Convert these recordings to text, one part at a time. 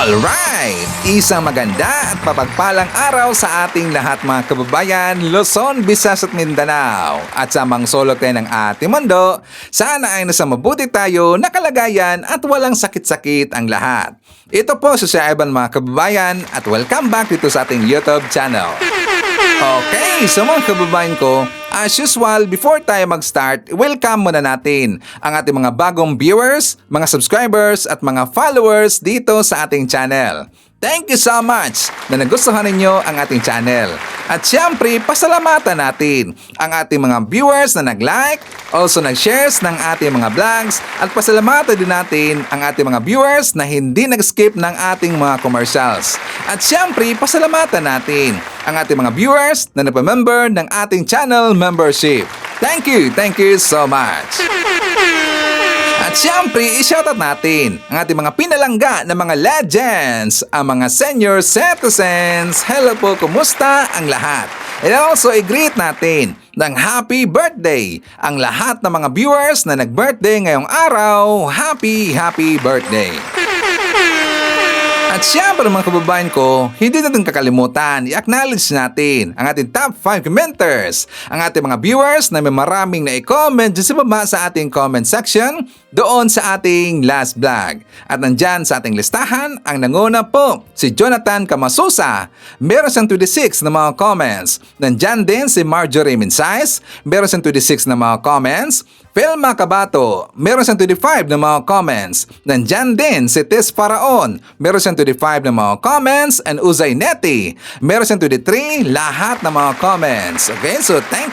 Alright! Isang maganda at papagpalang araw sa ating lahat mga kababayan, Luzon, Visayas at Mindanao. At sa mga sulok tayo ng ating mundo, sana ay nasa mabuti tayo, nakalagayan at walang sakit-sakit ang lahat. Ito po si Sir Ivan mga kababayan at welcome back dito sa ating YouTube channel. Okay, so mga kababayan ko, as usual, before tayo mag-start, welcome muna natin ang ating mga bagong viewers, mga subscribers at mga followers dito sa ating channel. Thank you so much na nagustuhan ninyo ang ating channel. At syempre, pasalamatan natin ang ating mga viewers na nag-like, also nag-shares ng ating mga vlogs, at pasalamatan din natin ang ating mga viewers na hindi nag-skip ng ating mga commercials. At syempre, pasalamatan natin ang ating mga viewers na nagpa-member ng ating channel membership. Thank you so much. At syempre, i-shoutout natin ang ating mga pinalangga na mga legends, ang mga senior citizens. Hello po, kumusta ang lahat? And also, i-greet natin ng happy birthday ang lahat ng mga viewers na nag-birthday ngayong araw. Happy birthday! At syempre mga kababayan ko, hindi natin kakalimutan, i-acknowledge natin ang ating top 5 commenters, ang ating mga viewers na may maraming na i-comment dyan sa baba sa ating comment section doon sa ating last vlog. At nandyan sa ating listahan, ang nanguna po, si Jonathan Camasusa, meron siyang 26 na mga comments. Nandyan din si Marjorie Minsais, meron siyang 26 na mga comments. Felma Cabato, meron siyang 25 na mga comments. Nandyan din si Tess Faraon, meron siyang 25 na mga comments. And Uzay Neti, meron siyang 23, lahat na mga comments. Okay, so thank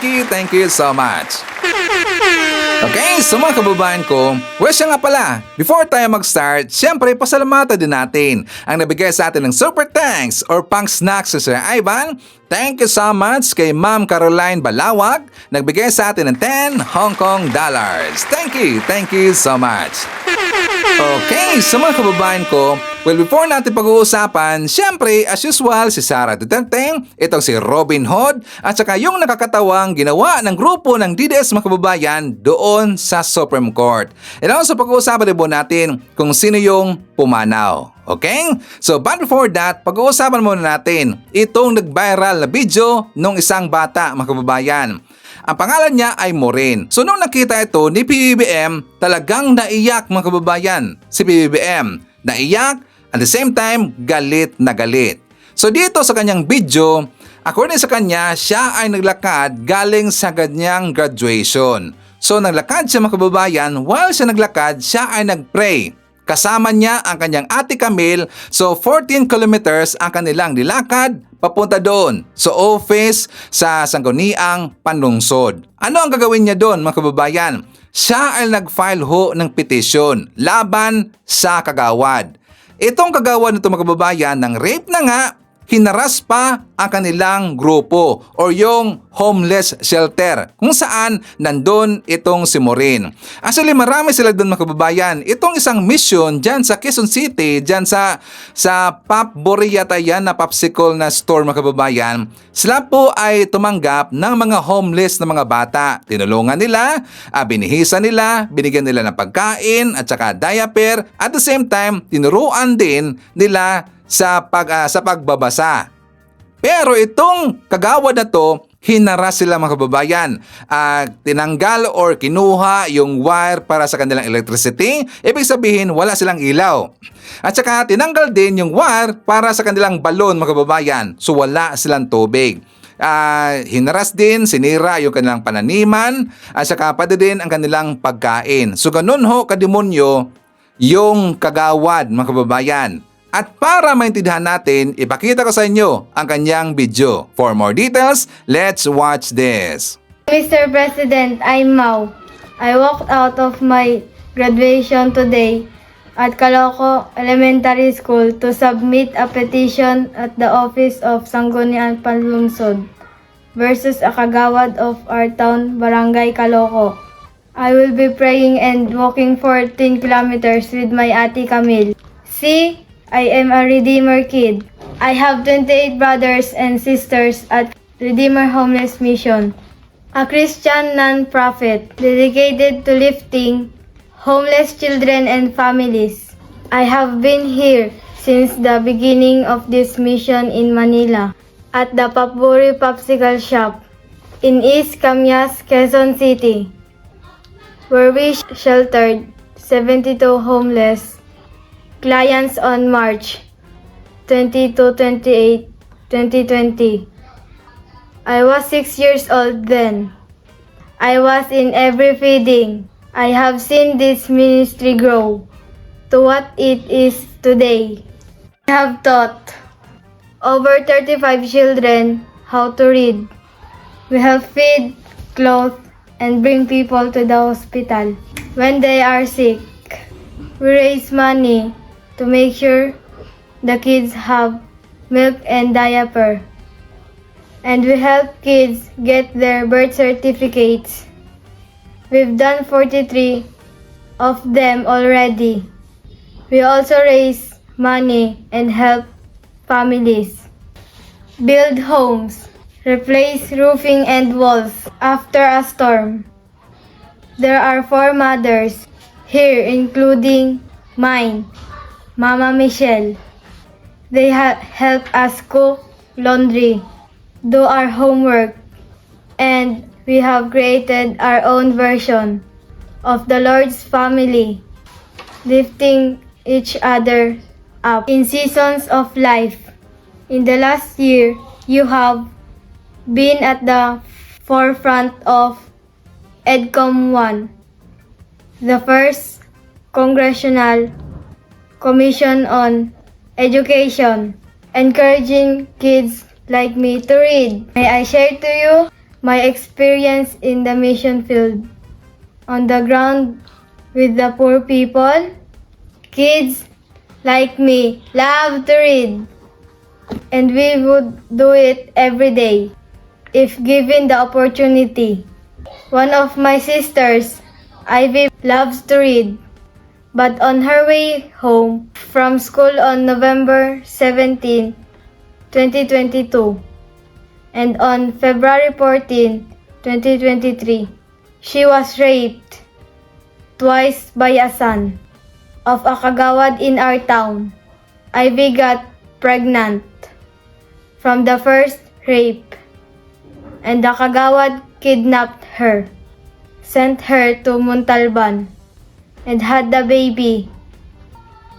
you so much. Okay, so mga kababayan ko, siya nga pala, before tayo mag-start, syempre pasalamatan din natin ang nabigay sa atin ng super thanks or pang snacks sa Sir Ivan. Thank you so much kay Ma'am Caroline Balawag, nagbigay sa atin ng 10 Hong Kong dollars. Thank you so much. Okay, so mga kababayan ko, before natin pag-uusapan, syempre, as usual, si Sara Duterte, itong si Robin Hood, at saka yung nakakatawang ginawa ng grupo ng DDS mga kababayan doon sa Supreme Court. And also, pag-uusapan din po natin kung sino yung pumanaw. Okay? So, but before that, pag-uusapan muna natin itong nag-viral na video ng isang bata mga kababayan. Ang pangalan niya ay Maureen. So nung nakita ito ni PBBM, talagang naiyak mga kababayan. Si PBBM, naiyak, at the same time, galit na galit. So dito sa kanyang video, according sa kanya, siya ay naglakad galing sa kanyang graduation. So naglakad siya mga kababayan, while siya naglakad, siya ay nagpray. Kasama niya ang kanyang ate Camille, so 14 kilometers ang kanilang nilakad papunta doon sa office sa Sangguniang Panlungsod. Ano ang gagawin niya doon mga kababayan? Siya ay nag-file ho ng petition laban sa kagawad. Itong kagawad nito mga kababayan ng rape na nga, hinaras pa ang kanilang grupo o yung homeless shelter kung saan nandun itong si Maureen. Actually, marami sila doon mga kababayan. Itong isang mission dyan sa Quezon City, dyan sa Pop Boriyata yan na popsicle na store mga kababayan, sila po ay tumanggap ng mga homeless na mga bata. Tinulungan nila, binihisan nila, binigyan nila ng pagkain at saka diaper. At the same time, tinuruan din nila sa pagbabasa. Pero itong kagawad na to, hinaras sila mga kababayan. Tinanggal or kinuha yung wire para sa kanilang electricity. Ibig sabihin, wala silang ilaw. At saka tinanggal din yung wire para sa kanilang balon mga kababayan. So wala silang tubig. Hinaras din, sinira yung kanilang pananiman. At saka pati din ang kanilang pagkain. So ganun ho kademonyo yung kagawad mga kababayan. At para maintindihan natin, ipakita ko sa inyo ang kanyang video. For more details, let's watch this. Mr. President, I'm Mau. I walked out of my graduation today at Caloocan Elementary School to submit a petition at the office of Sangguniang Panlungsod versus a kagawad of our town, Barangay Caloocan. I will be praying and walking 14 kilometers with my Ate Camille. See? I am a Redeemer kid. I have 28 brothers and sisters at Redeemer Homeless Mission, a Christian non-profit dedicated to lifting homeless children and families. I have been here since the beginning of this mission in Manila at the Papuri Popsicle Shop in East Camias, Quezon City, where we sheltered 72 homeless clients on March 20 to 28, 2020. I was 6 years old then. I was in every feeding. I have seen this ministry grow to what it is today. I have taught over 35 children how to read. We have feed, clothe, and bring people to the hospital when they are sick. We raise money to make sure the kids have milk and diaper. And we help kids get their birth certificates. We've done 43 of them already. We also raise money and help families build homes, replace roofing and walls after a storm. There are 4 mothers here, including mine, Mama Michelle. They help us cook, laundry, do our homework, and we have created our own version of the Lord's family, lifting each other up in seasons of life. In the last year, you have been at the forefront of EDCOM 1, the first Congressional Commission on Education, encouraging kids like me to read. May I share to you my experience in the mission field, on the ground with the poor people. Kids like me love to read, and we would do it every day if given the opportunity. One of my sisters, Ivy, loves to read, but on her way home from school on November 17, 2022, and on February 14, 2023, she was raped twice by a son of a kagawad in our town. Ivy got pregnant from the first rape, and the kagawad kidnapped her, sent her to Montalban, and had the baby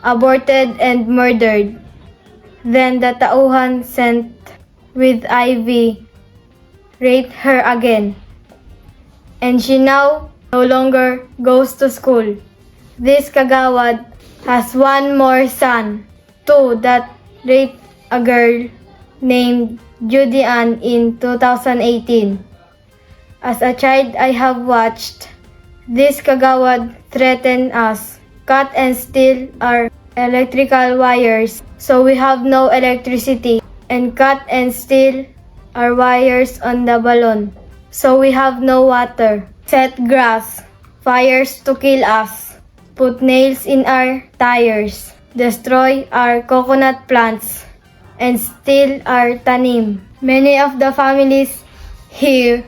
aborted and murdered. Then the tauhan sent with Ivy raped her again, and she now no longer goes to school. This kagawad has 1 more son, 2 that raped a girl named Judy Ann in 2018. As a child, I have watched this kagawad threaten us, cut and steal our electrical wires so we have no electricity, and cut and steal our wires on the balloon so we have no water, set grass, fires to kill us, put nails in our tires, destroy our coconut plants, and steal our tanim. Many of the families here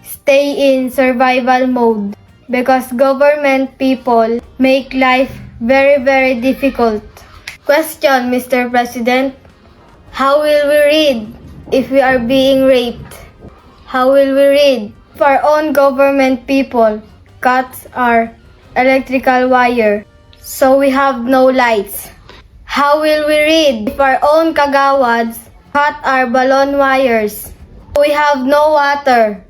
stay in survival mode because government people make life very, very difficult. Question, Mr. President, how will we read if we are being raped? How will we read if our own government people cut our electrical wire so we have no lights? How will we read if our own kagawads cut our balloon wires so we have no water?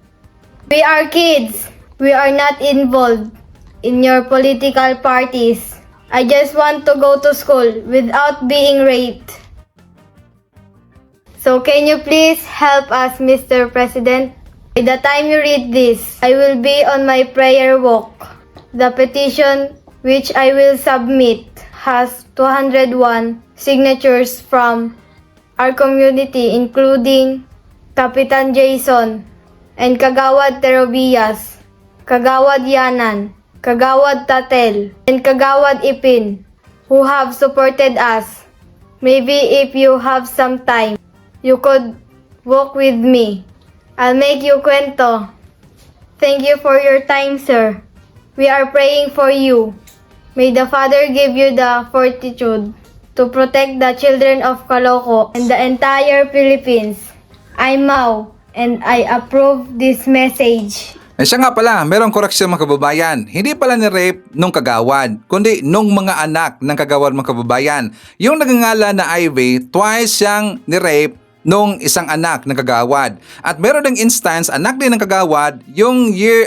We are kids. We are not involved in your political parties. I just want to go to school without being raped. So can you please help us, Mr. President? By the time you read this, I will be on my prayer walk. The petition which I will submit has 201 signatures from our community, including Kapitan Jason and Kagawad Terobias, Kagawad Yanan, Kagawad Tatel, and Kagawad Ipin, who have supported us. Maybe if you have some time, you could walk with me. I'll make you kwento. Thank you for your time, sir. We are praying for you. May the Father give you the fortitude to protect the children of Caloocan and the entire Philippines. I'm Mau, and I approve this message. Siya nga pala, merong koreksyon mga kababayan. Hindi pala ni-rape nung kagawad, kundi nung mga anak ng kagawad mga kababayan. Yung nagangala na Ivy, twice siyang ni-rape nung isang anak ng kagawad. At meron ding instance, anak din ng kagawad, nung year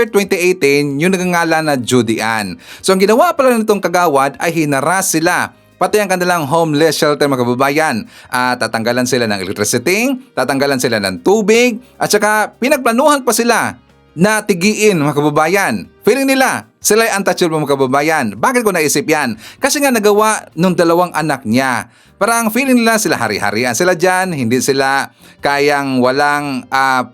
2018, yung nagangala na Judy Ann. So ang ginawa pala nitong kagawad ay hinaras sila. Pati ang kanilang homeless shelter mga kababayan. Tatanggalan sila ng electricity, tatanggalan sila ng tubig, at saka pinagplanuhan pa sila na tigiin mga kababayan. Feeling nila, sila ay untouchable mga kababayan. Bakit ko naisip yan? Kasi nga nagawa nung dalawang anak niya. Parang feeling nila sila hari-harian sila dyan, hindi sila kayang walang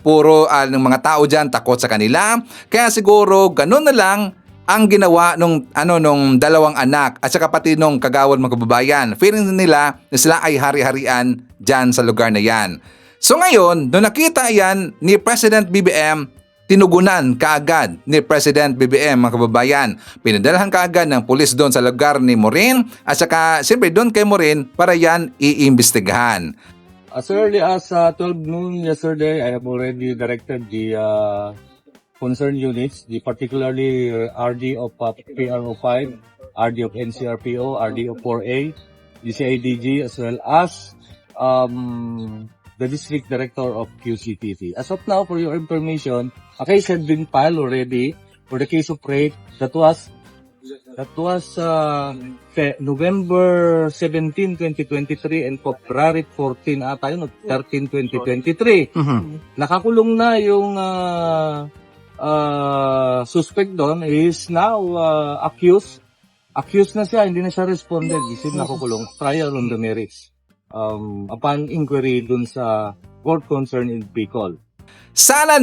puro ng mga tao dyan takot sa kanila. Kaya siguro ganun na lang ang ginawa nung dalawang anak at saka pati nung kagawad mga kababayan. Feeling nila na sila ay hari-harian dyan sa lugar na yan. So ngayon, nung nakita yan ni President BBM, tinugunan kaagad ni President BBM mga kababayan. Pinadalahan kaagad ng pulis doon sa lugar ni Morin at saka siyempre doon kay Morin para yan iimbestigahan. As early as 12 noon yesterday, I have already directed the concerned units, particularly RD of PRO5, RD of NCRPO, RD of 4A, DCIDG, as well as the District Director of QCTV. As of now, for your information, a case had been filed already for the case of rape that was November 17, 2023 and February 14 13, 2023. Nakakulong na yung suspect doon is now accused. Accused na siya, hindi na siya responded. Isip nakukulong. Trial on the merits. Upon inquiry dun sa court concern in Bicol. Sana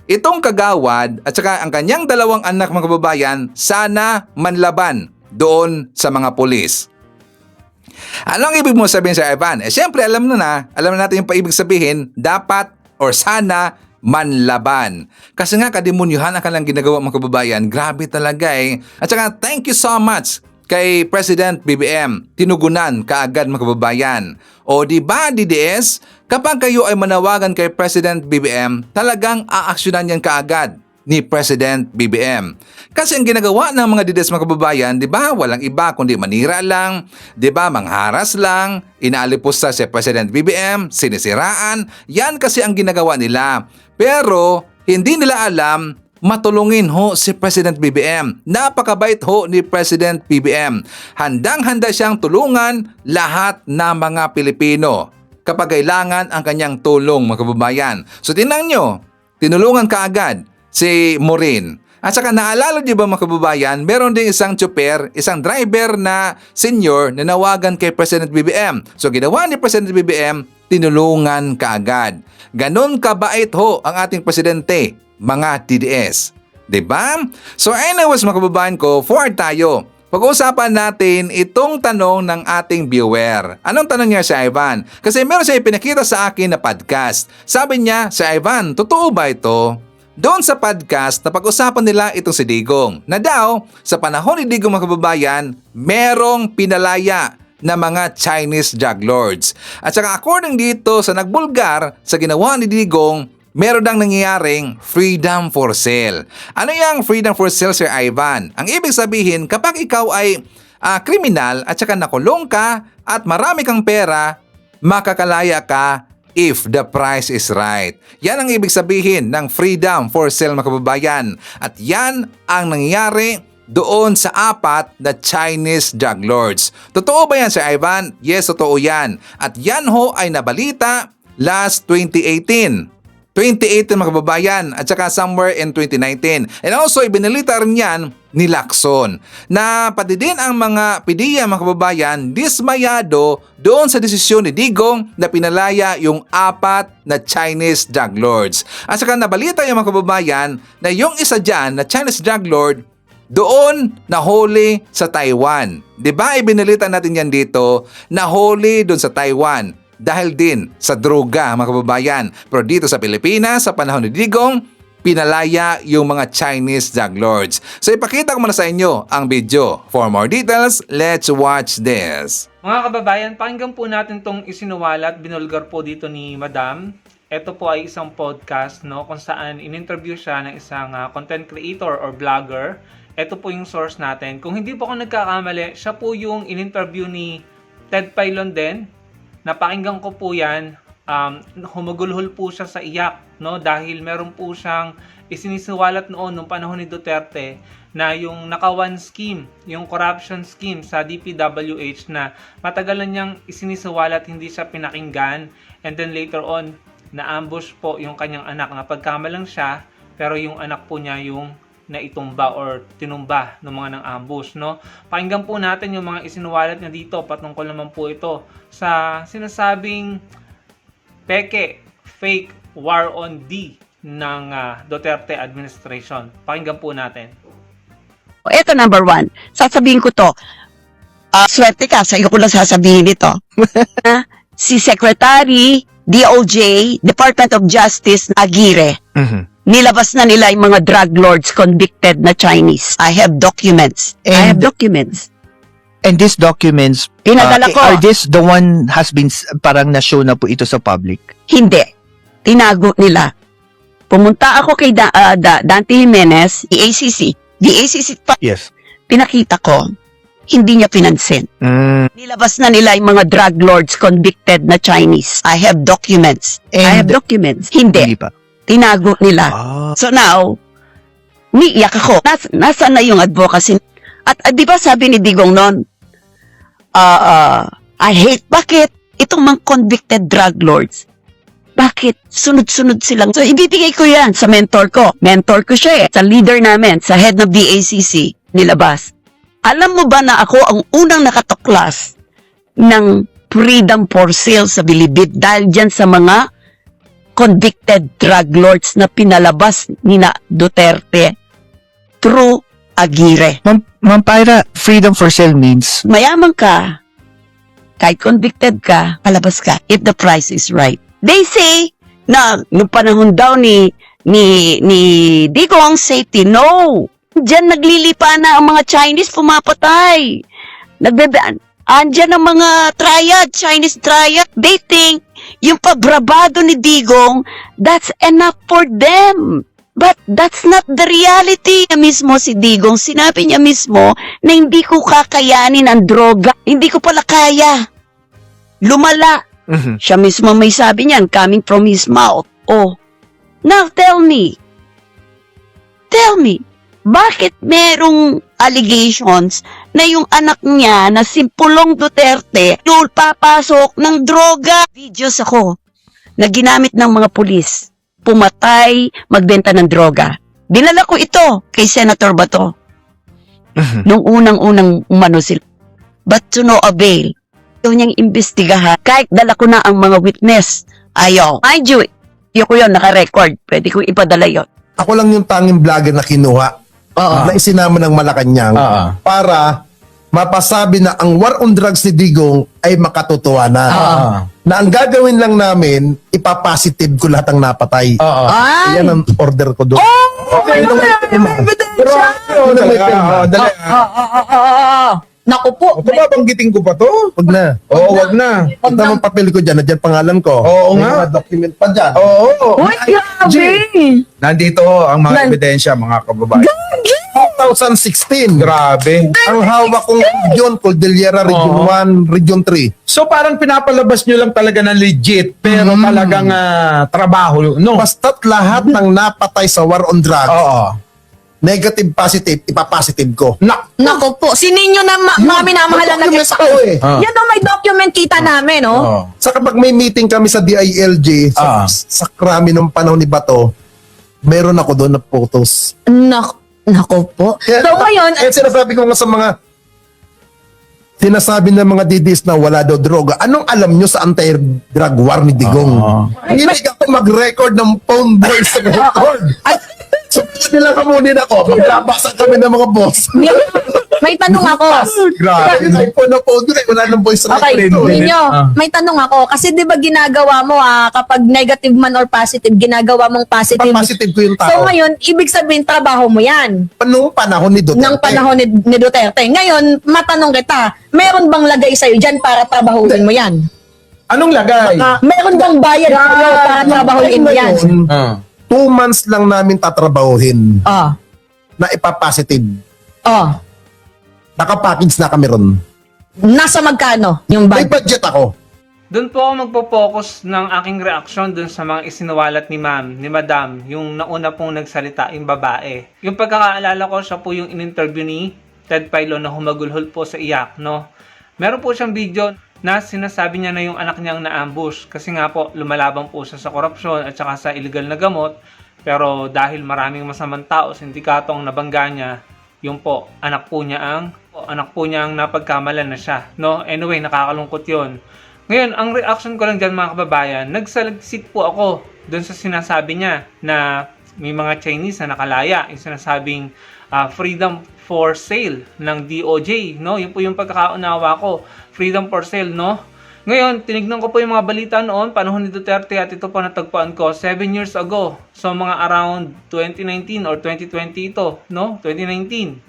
itong kagawad at saka ang kanyang dalawang anak mga kababayan, sana manlaban doon sa mga pulis. Ano ang ibig mo sabihin sa Ivan? Siyempre alam na natin yung paibig sabihin, dapat or sana manlaban. Kasi nga kadimunyuhan ang kanilang ginagawa mga kababayan, grabe talaga eh. At saka thank you so much kay President BBM, tinugunan kaagad mga kababayan. O di ba DDS, kapag kayo ay manawagan kay President BBM, talagang aaksyonan yan kaagad ni President BBM. Kasi ang ginagawa ng mga DDS mga kababayan, di ba, walang iba kundi manira lang, di ba, mangharas lang, inaalipusta si President BBM, sinisiraan, yan kasi ang ginagawa nila. Pero hindi nila alam matulungin si President BBM. Napakabait ni President BBM. Handang-handa siyang tulungan lahat ng mga Pilipino kapag kailangan ang kanyang tulong mga kababayan. So tingnan nyo, tinulungan kaagad si Morin. At saka naalala niyo ba mga kababayan, meron din isang tsuper, isang driver na senior na nawagan kay President BBM. So ginawa ni President BBM, tinulungan kaagad. Ganon kabait ang ating presidente, mga TDS. Diba? So anyways mga kababayan ko, forward tayo. Pag-uusapan natin itong tanong ng ating viewer. Anong tanong niya si Ivan? Kasi meron siya ipinakita sa akin na podcast. Sabi niya, si Ivan, totoo ba ito? Doon sa podcast na pag-usapan nila itong si Digong, na daw sa panahon ni Digong mga kababayan, merong pinalaya na mga Chinese drug lords. At saka according dito sa nagbulgar sa ginawa ni Digong, meron dang nangyayaring freedom for sale. Ano yung freedom for sale, Sir Ivan? Ang ibig sabihin, kapag ikaw ay kriminal at saka nakulong ka at marami kang pera, makakalaya ka if the price is right. Yan ang ibig sabihin ng freedom for sale mga kababayan. At yan ang nangyayari doon sa 4 na Chinese drug lords. Totoo ba yan, Sir Ivan? Yes, totoo yan. At yan ay nabalita last 2018 mga kababayan at saka somewhere in 2019. And also, ibinalita rin yan ni Lacson na pati din ang mga PDEA mga kababayan dismayado doon sa desisyon ni Digong na pinalaya yung 4 na Chinese drug lords. At saka nabalita yung mga kababayan na yung isa dyan na Chinese drug lord doon nahuli sa Taiwan. Diba ibinalita natin yan dito, nahuli doon sa Taiwan dahil din sa droga mga kababayan. Pero dito sa Pilipinas, sa panahon ni Digong, pinalaya yung mga Chinese drug lords. So ipakita ko muna sa inyo ang video. For more details, let's watch this. Mga kababayan, pakinggan po natin tong isinuwalat, binulgar po dito ni Madam. Ito po ay isang podcast, no, kung saan in-interview siya ng isang content creator or vlogger. Ito po yung source natin. Kung hindi po ako nagkakamali, siya po yung in-interview ni Ted Pailon din. Napakinggan ko po yan. Humagulhol po siya sa iyak, no, dahil meron po siyang isinisiwalat noon nung panahon ni Duterte na yung nakawan scheme, yung corruption scheme sa DPWH na matagal na niyang isinisiwalat, hindi siya pinakinggan, and then later on na-ambush po yung kanyang anak, na pagkamalang siya pero yung anak po niya yung naitumba or tinumba ng mga nang-ambush, no? Pakinggan po natin yung mga isinuwalat niya dito, patungkol naman po ito sa sinasabing peke, fake war on D ng Duterte administration. Pakinggan po natin. Ito number 1. Sasabihin ko to. Swerte ka, sa iyo ko lang sasabihin ito. Si Secretary, DOJ, Department of Justice, Aguirre, nilabas na nila yung mga drug lords convicted na Chinese. I have documents. I have documents. And these documents, Pinadala ko. are this the one has been parang na-show na po ito sa public? Hindi. Tinago nila. Pumunta ako kay Dante Jimenez, the ACC pa, Yes. pinakita ko, hindi niya pinansin. Nilabas na nila yung mga drug lords convicted na Chinese. I have documents. I have documents. Hindi. Hindi pa. Tinago nila. So now, niiyak ako. Nasaan na yung advocacy? At di ba sabi ni Digong noon, I hate, bakit? Itong mga convicted drug lords, bakit? Sunod-sunod silang. So, ibibigay ko yan sa mentor ko. Mentor ko siya sa leader namin, sa head ng DACC, nilabas. Alam mo ba na ako ang unang nakatuklas ng freedom for sale sa Bilibid dahil dyan sa mga convicted drug lords na pinalabas ni na Duterte through Aguirre. Ma'am Pyra, freedom for sale means, Mayaman ka, kahit convicted ka, palabas ka if the price is right. They say na nung panahon daw ni Digong safety, no. Diyan naglilipa na ang mga Chinese pumapatay. Andyan ang mga triad, Chinese triad. They think yung pabrabado ni Digong, that's enough for them. But that's not the reality. Mismo si Digong, sinabi niya mismo na hindi ko kakayanin ang droga. Hindi ko pala kaya. Lumala. Siya mismo may sabi niyan, coming from his mouth. Oh, now tell me, bakit merong allegations na yung anak niya na si Pulong Duterte yung papasok ng droga? Videos ako na ginamit ng mga pulis, pumatay, magbenta ng droga. Dinala ko ito kay Senator Bato. Nung unang-unang umano sila. But to no avail. Ayaw niyang imbestigahan. Kahit dala ko na ang mga witness. Ayaw. Mind you, yung ko yun, naka-record. Pwede ko ipadala yun. Ako lang yung tanging vlogger na kinuha na isinama ng Malacanang para mapasabi na ang war on drugs ni Digong ay makatotohanan. Na ang gagawin lang namin, ipapositive ko lahat ng napatay. Yan ang order ko doon. Naku po. Ito ba, banggitin ko pa to? Wag na. Oo, wag na. Ito ang papel ko dyan, nandiyan pangalan ko. Oo nga. May mga document pa dyan. Oo. Uy, grabe. Nandito ang mga ebidensya, mga kababayan. 2016. Grabe. Ang hawak kong region, Cordillera, Region 1, Region 3. So parang pinapalabas nyo lang talaga na legit, pero talagang trabaho, no? Basta't lahat ng napatay sa war on drugs, Oo. negative, positive, ipapositive ko. Naku po. Sininyo na mami na mahalan na Document sa... ako eh. Yan o, may document kita namin, no? Oo. Sa kapag may meeting kami sa DILG, sa krami ng panahon ni Bato, meron ako doon na photos. Naku po. Kaya, So ngayon, sinasabi ko nga sa mga sinasabi ng mga DDs na wala daw droga. Anong alam nyo sa anti-drug war ni Digong? Hindi ako mag-record ng phone voice sa record. So, nila kamunin ako. Maglabasa kami ng mga boss. May tanong ako. Grabe. iPhone na phone ko eh. Wala nang voice Okay, recording. ninyo, may tanong ako. Kasi di ba ginagawa mo, kapag negative man or positive, ginagawa mong positive. Positive ko yung So tao. ngayon, ibig sabihin, trabaho mo yan. Noong panahon ni Duterte. Ng panahon ni Duterte. Ngayon, matanong kita, meron bang lagay sa'yo dyan para trabahuin mo yan? Anong lagay? Meron bang bayad sa'yo para trabahuin mo yan? 2 months lang namin tatrabahuhin Oh, na ipapositive. oh. Nakapackage na kami ron. Nasa magkano yung May bag? budget ako. Doon po ako magpo-focus ng aking reaksyon doon sa mga isinuwalat ni ma'am, ni madam, yung nauna pong nagsalita, yung babae. Yung pagkakaalala ko, siya po yung in-interview ni Ted Filon na humagulhol po sa iyak, no? Meron po siyang video na sinasabi niya na yung anak niyang na-ambush kasi nga po lumalaban po siya sa korupsyon at saka sa illegal na gamot, pero dahil maraming masamang tao, sindikato ang nabangga niya, yung po, anak po niya ang napagkamalan na siya, no? Anyway, nakakalungkot yon. Ngayon, ang reaction ko lang dyan mga kababayan, nagsaliksik po ako doon sa sinasabi niya na may mga Chinese na nakalaya, yung sinasabing freedom for sale ng DOJ, no? Yun po yung pagkakaunawa ko, freedom for sale, no? Ngayon, tinignan ko po yung mga balita noon, panahon ni Duterte, at ito po natagpuan ko 7 years ago. So, mga around 2019 or 2020 ito, no? 2019.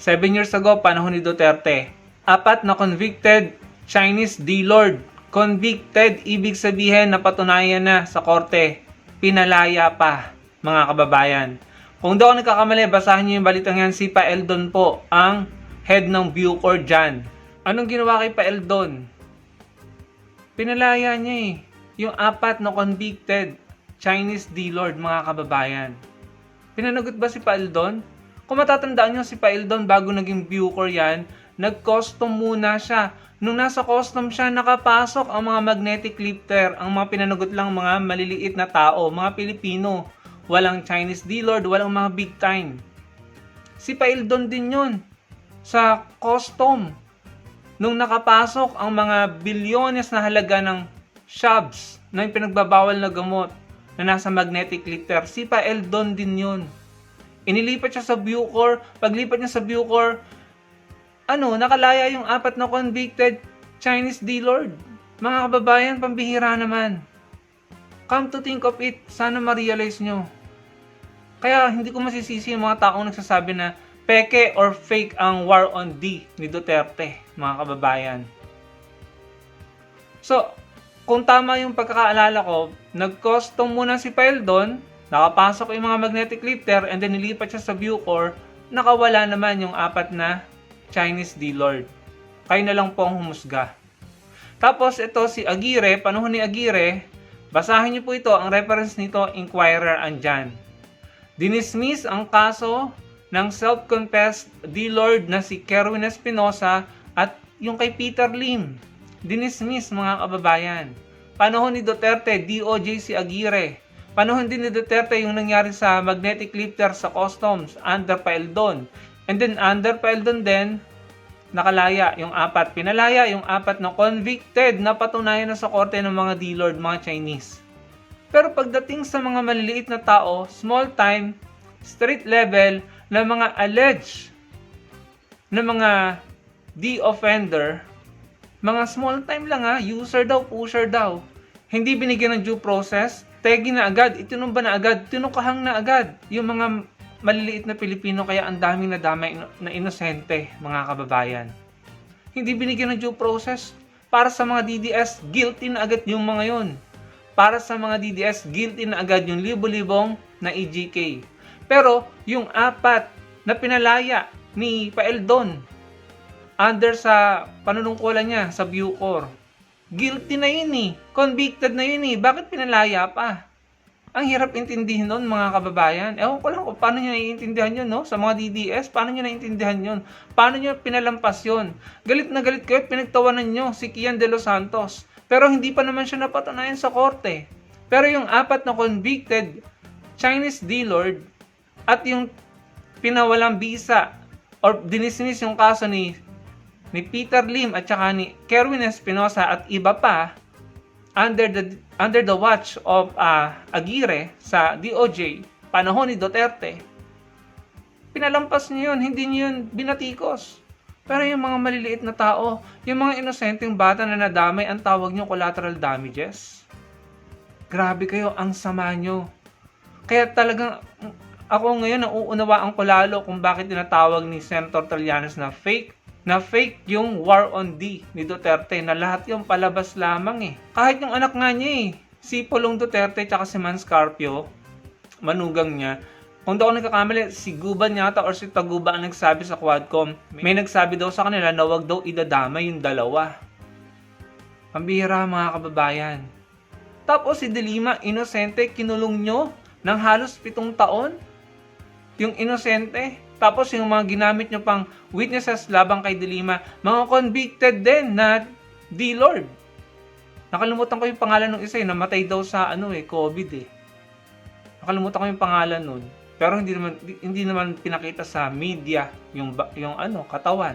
7 years ago, panahon ni Duterte. 4 na convicted Chinese D-Lord. Convicted, ibig sabihin napatunayan na sa korte. Pinalaya pa, mga kababayan. Kung daw ako nagkakamali, basahin niyo yung balitang yan. Si Pa Eldon po, ang head ng Bucor dyan. Anong ginawa kay Pa Eldon? Pinalaya niya eh. Yung 4 na convicted Chinese D-Lord, mga kababayan. Pinanagot ba si Pa Eldon? Kung matatandaan niyo si Pa Eldon, bago naging Bucor yan, nag-custom muna siya. Nung nasa custom siya, nakapasok ang mga magnetic lifter, ang mga pinanagot lang mga maliliit na tao, mga Pilipino. Walang Chinese D-Lord, walang mga big time. Si Pa Eldon din yun. Sa custom. Nung nakapasok ang mga bilyones na halaga ng shabs na yung pinagbabawal na gamot na nasa magnetic lifter, si Pa Eldon din yun. Inilipat siya sa Bucor. Paglipat niya sa Bucor, nakalaya yung 4 na convicted Chinese D-Lord. Mga kababayan, pambihira naman. Come to think of it, sana ma-realize nyo. Kaya hindi ko masisisi yung mga taong nagsasabi na peke or fake ang war on D ni Duterte, mga kababayan. So, kung tama yung pagkakaalala ko, nag-custom muna si Pa Eldon, nakapasok yung mga magnetic lifter, and then nilipat siya sa Bucor, nakawala naman yung 4 na Chinese D-Lord. Kayo na lang po ang humusga. Tapos ito si Aguirre, panahon ni Aguirre, basahin niyo po ito, ang reference nito, Inquirer andyan. Dinismiss ang kaso ng self-confessed D-Lord na si Kerwin Espinosa at yung kay Peter Lim. Dinismiss, mga kababayan. Panahon ni Duterte, DOJ si Aguirre. Panahon din ni Duterte yung nangyari sa magnetic lifter sa customs under Pa Eldon. And then under Pa Eldon din, nakalaya yung 4. Pinalaya yung 4 na convicted na patunayan na sa korte ng mga D-Lord, mga Chinese. Pero pagdating sa mga maliliit na tao, small time, street level, na mga alleged na mga D-offender, mga small time lang user daw, pusher daw. Hindi binigyan ng due process, tegi na agad, itinumba na agad, tinukahang na agad yung mga maliliit na Pilipino, kaya ang daming nadamay na inosente, mga kababayan. Hindi binigyan ng due process. Para sa mga DDS, guilty na agad yung mga yon. Para sa mga DDS, guilty na agad yung libo-libong na EJK. Pero yung 4 na pinalaya ni Pa Eldon under sa panunungkulan niya sa Bucor, guilty na yun eh. Convicted na yun eh. Bakit pinalaya pa? Ang hirap intindihin nun, mga kababayan. Ewan ko lang kung paano nyo naiintindihan yun, no? Sa mga DDS, paano nyo naiintindihan yun? Paano nyo pinalampas yun? Galit na galit kayo at pinagtawanan nyo si Kian de los Santos. Pero hindi pa naman siya napatunayan sa korte. Pero yung 4 na convicted Chinese D-Lord at yung pinawalang bisa or dinismiss yung kaso ni Peter Lim at saka ni Kerwin Espinosa at iba pa, under the watch of Aguirre sa DOJ, panahon ni Duterte, pinalampas niyo yun, hindi niyo yun binatikos. Pero yung mga maliliit na tao, yung mga inosenteng bata na nadamay, ang tawag nyo collateral damages. Grabe kayo, ang sama nyo. Kaya talagang ako ngayon nauunawaan ko lalo kung bakit tinatawag ni Senator Trillanes na fake yung war on D ni Duterte, na lahat yung palabas lamang eh. Kahit yung anak nga niya si Pulong Duterte tsaka si Man Scarpio, manugang niya, kung daw ako nagkakamali, si Guban yata or si Taguba ang nagsabi sa Quadcom. May nagsabi daw sa kanila na wag daw idadama yung dalawa. Pambihira mga kababayan. Tapos si De Lima, inosente, kinulong nyo ng halos 7 taon. Yung inosente. Tapos yung mga ginamit nyo pang witnesses labang kay De Lima, mga convicted din na D-Lord. Nakalimutan ko yung pangalan ng isa namatay daw sa COVID eh. Nakalimutan ko yung pangalan nun. Pero hindi naman pinakita sa media yung katawan.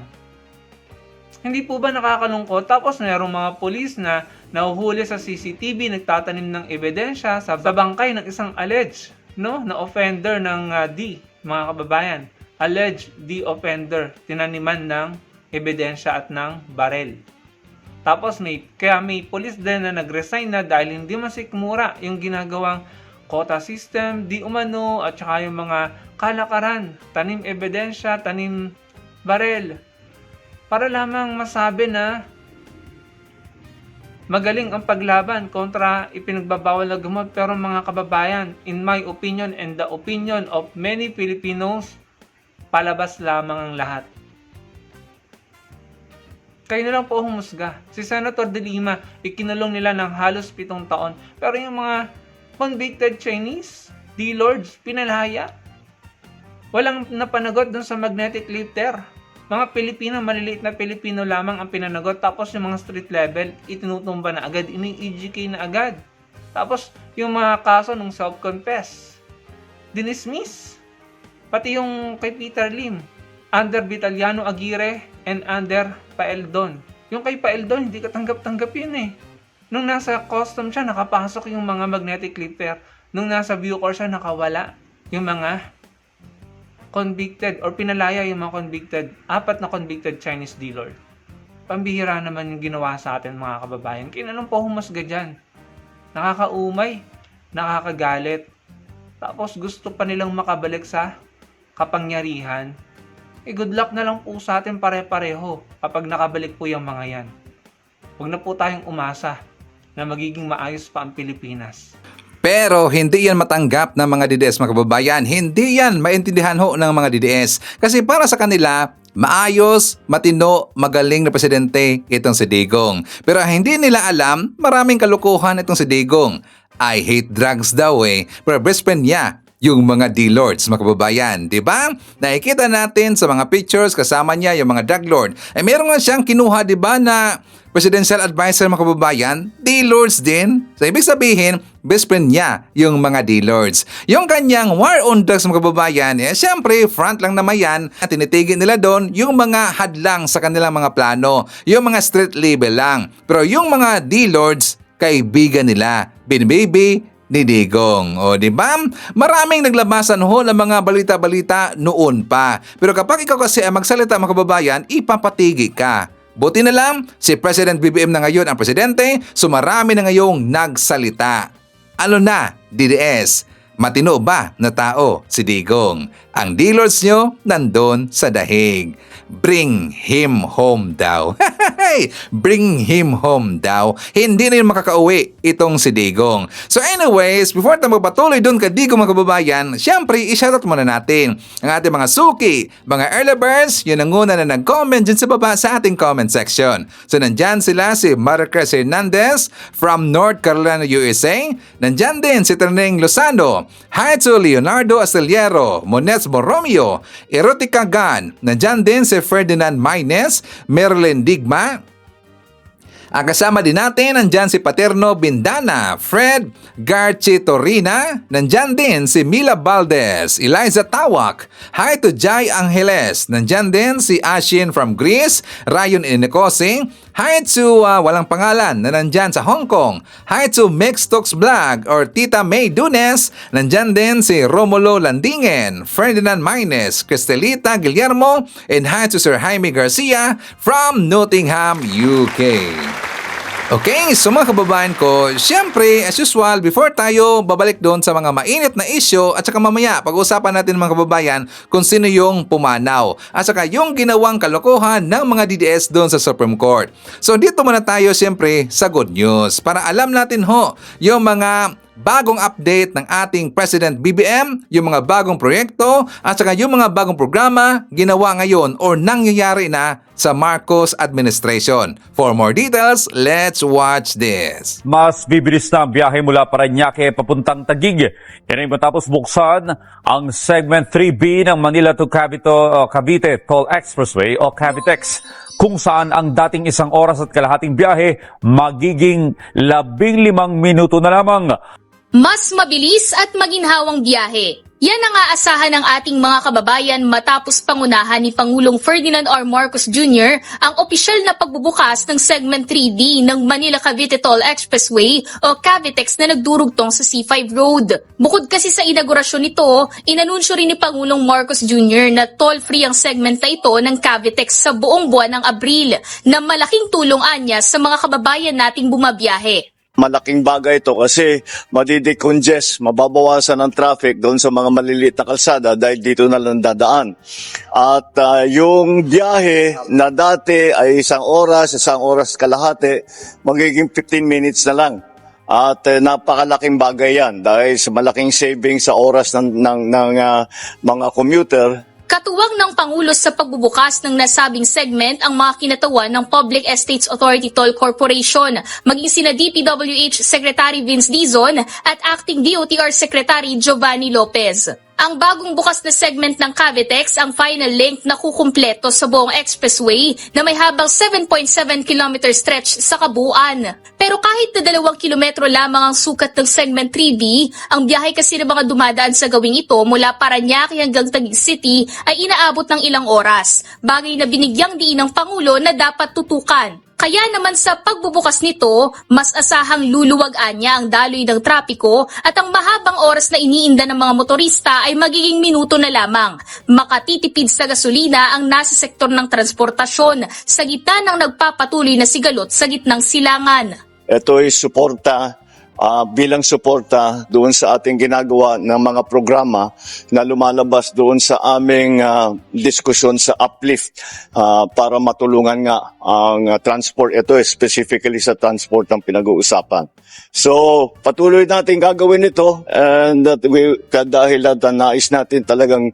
Hindi po ba nakakalungkot? Tapos mayroong mga pulis na nahuhuli sa CCTV, nagtatanim ng ebidensya sa bangkay ng isang alleged na offender ng D, mga kababayan. Alleged D offender, tinaniman ng ebidensya at ng barel. Tapos kaya may pulis din na nag-resign na dahil hindi masikmura yung ginagawang quota system, di umano, at saka yung mga kalakaran, tanim ebidensya, tanim barel. Para lamang masabi na magaling ang paglaban kontra ipinagbabawal na gamot. Pero mga kababayan, in my opinion and the opinion of many Filipinos, palabas lamang ang lahat. Kayo na lang po humusga. Si Senator De Lima, ikinulong nila ng halos 7 taon. Pero yung mga convicted Chinese, D-Lords, pinalaya. Walang napanagot dun sa magnetic lifter. Mga Pilipino, maliliit na Pilipino lamang ang pinanagot. Tapos yung mga street level, itinutumba na agad, ini-EGK na agad. Tapos yung mga kaso ng self-confess, dinismiss. Pati yung kay Peter Lim, under Vitaliano Aguirre and under Paeldon. Yung kay Paeldon, hindi ka tanggap-tanggap yun eh. Nung nasa custom siya, nakapasok yung mga magnetic lifter. Nung nasa Bucor siya, nakawala yung mga convicted or pinalaya yung mga convicted, 4 na convicted Chinese dealer. Pambihira naman yung ginawa sa atin mga kababayan. Kinanong po humusga dyan. Nakakaumay, nakakagalit. Tapos gusto pa nilang makabalik sa kapangyarihan. Good luck na lang po sa atin pare-pareho kapag nakabalik po yung mga yan. Huwag na po tayong umasa na magiging maayos pa ang Pilipinas. Pero hindi yan matanggap ng mga DDS mga kababayan. Hindi yan maintindihan ho ng mga DDS. Kasi para sa kanila, maayos, matino, magaling na presidente itong si Digong. Pero hindi nila alam, maraming kalukuhan itong si Digong. I hate drugs daw pero best friend niya yung mga D-Lords, mga kababayan. Diba? Nakikita natin sa mga pictures kasama niya yung mga drug lord. Meron nga siyang kinuha, diba, na presidential advisor, mga kababayan, D-Lords din. So, ibig sabihin, best friend niya yung mga D-Lords. Yung kanyang war on drugs, mga kababayan, syempre, front lang naman yan. At tinitigil nila doon yung mga hadlang sa kanilang mga plano. Yung mga street level lang. Pero yung mga D-Lords, kaibigan nila. Binibaby ni Digong. O, di ba? Maraming naglabasan ho ng mga balita-balita noon pa. Pero kapag ikaw kasi ang magsalita, mga kababayan, ipapatigi ka. Buti na lang, si President BBM na ngayon ang presidente, so marami na ngayong nagsalita. Ano na, DDS? Matino ba na tao si Digong? Ang D-Lords nyo nandun sa dahig. Bring him home daw. Bring him home daw. Hindi na yun makakauwi itong si Digong. So anyways, before tayo magpatuloy doon kay Digong, mga kababayan, syempre, i-shoutout muna natin ang ating mga suki, mga early birds, yun ang una na nag-comment dyan sa baba sa ating comment section. So nandyan sila si Marcres Hernandez from North Carolina, USA. Nandyan din si Terneng Lozano. Hi to Leonardo Astillero, Mones Borromeo, Erotica Gan. Nandyan din si Ferdinand Maynes, Marilyn Digma, Ang kasama din natin, nandyan si Paterno Bindana, Fred Garchitorina, nandyan din si Mila Valdez, Eliza Tawak, hi to Jai Angeles, nandyan din si Ashin from Greece, Ryan Inicose, hi to walang pangalan na nandyan sa Hong Kong, hi to Mix Talks Vlog or Tita May Dunes, nandyan din si Romulo Landingen, Ferdinand Maynes, Cristelita Guillermo, and hi to Sir Jaime Garcia from Nottingham, UK. Okay, so mga kababayan ko, syempre, as usual, before tayo babalik doon sa mga mainit na issue, at saka mamaya, pag-uusapan natin mga kababayan kung sino yung pumanaw, at saka yung ginawang kalokohan ng mga DDS doon sa Supreme Court. So dito muna tayo syempre sa good news, para alam natin yung mga bagong update ng ating President BBM, yung mga bagong proyekto, at saka yung mga bagong programa ginawa ngayon or nangyayari na sa Marcos administration. For more details, let's watch this. Mas bibilis na ang biyahe mula Parañaque papuntang Taguig. Yan ay matapos buksan ang Segment 3B ng Manila to Cavite Toll Expressway o Cavitex, kung saan ang dating 1 oras at kalahating biyahe magiging 15 minuto na lamang. Mas mabilis at maginhawang biyahe. Yan ang aasahan ng ating mga kababayan matapos pangunahan ni Pangulong Ferdinand R. Marcos Jr. ang opisyal na pagbubukas ng Segment 3D ng Manila-Cavite Toll Expressway o Cavitex na nagdurugtong sa C5 Road. Bukod kasi sa inaugurasyon nito, inanunsyo rin ni Pangulong Marcos Jr. na toll-free ang segment na ito ng Cavitex sa buong buwan ng Abril, na malaking tulong anya sa mga kababayan nating bumabiyahe. Malaking bagay ito kasi madidecongest, mababawasan ang traffic doon sa mga maliliit na kalsada dahil dito na lang dadaan. At yung biyahe na dati ay 1 oras kalahati, magiging 15 minutes na lang. At napakalaking bagay yan dahil sa malaking saving sa oras ng mga commuter. Katuwang ng Pangulo sa pagbubukas ng nasabing segment ang mga kinatawan ng Public Estates Authority Toll Corporation, maging sina DPWH Secretary Vince Dizon at Acting DOTR Secretary Giovanni Lopez. Ang bagong bukas na segment ng Cavitex ang final link na kukumpleto sa buong expressway na may habang 7.7 km stretch sa kabuuan. Pero kahit na 2 kilometro lamang ang sukat ng segment 3B, ang biyahe kasi ng mga dumadaan sa gawing ito mula Parañaque hanggang Taguig City ay inaabot ng ilang oras, bagay na binigyang diin ng Pangulo na dapat tutukan. Kaya naman sa pagbubukas nito, mas asahang luluwag-an niya ang daloy ng trapiko at ang mahabang oras na iniinda ng mga motorista ay magiging minuto na lamang. Makatitipid sa gasolina ang nasa sektor ng transportasyon sa gitna ng nagpapatuloy na sigalot sa gitnang silangan. Ito ay suporta, bilang suporta doon sa ating ginagawa ng mga programa na lumalabas doon sa aming diskusyon sa uplift para matulungan nga ang transport. Ito specifically sa transport ang pinag-uusapan. So, patuloy natin gagawin ito and dahil nais natin talagang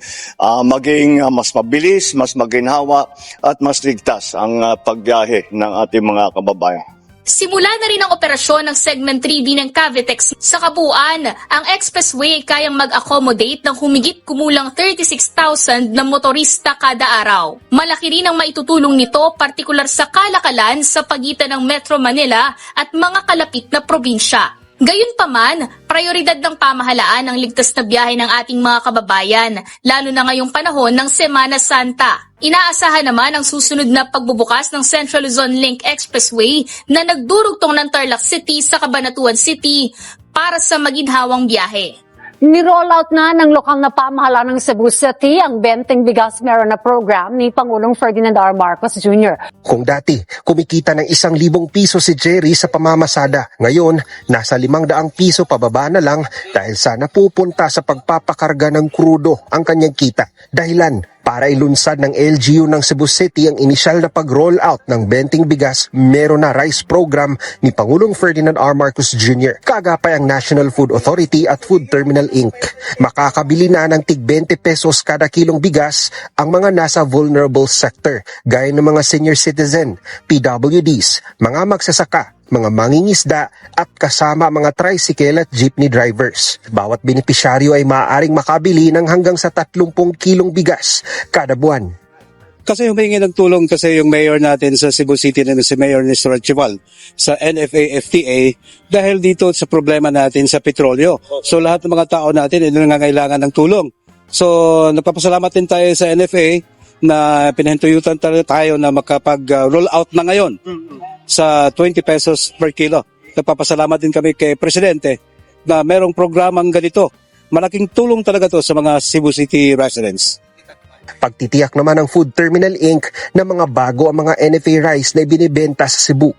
maging mas mabilis, mas maginhawa at mas ligtas ang pagbiyahe ng ating mga kababayan. Simula na rin ang operasyon ng Segment 3D ng Cavitex sa kabuuan. Ang expressway kayang mag-accommodate ng humigit kumulang 36,000 na motorista kada araw. Malaki rin ang maitutulong nito partikular sa kalakalan sa pagitan ng Metro Manila at mga kalapit na probinsya. Gayunpaman, prioridad ng pamahalaan ang ligtas na biyahe ng ating mga kababayan, lalo na ngayong panahon ng Semana Santa. Inaasahan naman ang susunod na pagbubukas ng Central Luzon Link Expressway na nagdurugtong ng Tarlac City sa Cabanatuan City para sa maginhawang biyahe. Ni-roll out na ng lokal na pamahalaan ng Cebu City ang Benteng Bigas Meron na program ni Pangulong Ferdinand R. Marcos Jr. Kung dati, kumikita ng 1,000 piso si Jerry sa pamamasada, ngayon, nasa 500 piso pababa na lang dahil sa napupunta sa pagpapakarga ng krudo ang kanyang kita. Dahilan, para ilunsad ng LGU ng Cebu City ang inisyal na pag-roll out ng Benteng Bigas Meron na Rice Program ni Pangulong Ferdinand R. Marcos Jr. Kagapay ang National Food Authority at Food Terminal Inc. Makakabili na ng tig 20 pesos kada kilong bigas ang mga nasa vulnerable sector, gaya ng mga senior citizen, PWDs, mga magsasaka, mga mangingisda at kasama mga tricycle at jeepney drivers. Bawat benepisyaryo ay maaaring makabili ng hanggang sa 30 kilong bigas kada buwan. Kasi humingi ng tulong kasi yung mayor natin sa Cebu City na si Mayor Nestor Archival sa NFA-FTA dahil dito sa problema natin sa petrolyo. So lahat ng mga tao natin ay nangangailangan ng tulong. So nagpapasalamat din tayo sa NFA na pinahintuyutan tayo na makapag-roll out na ngayon sa 20 pesos per kilo. Nagpapasalamat din kami kay Presidente na merong programang ganito. Malaking tulong talaga to sa mga Cebu City residents. Pagtitiyak naman ng Food Terminal Inc. na mga bago ang mga NFA rice na ibinibenta sa Cebu.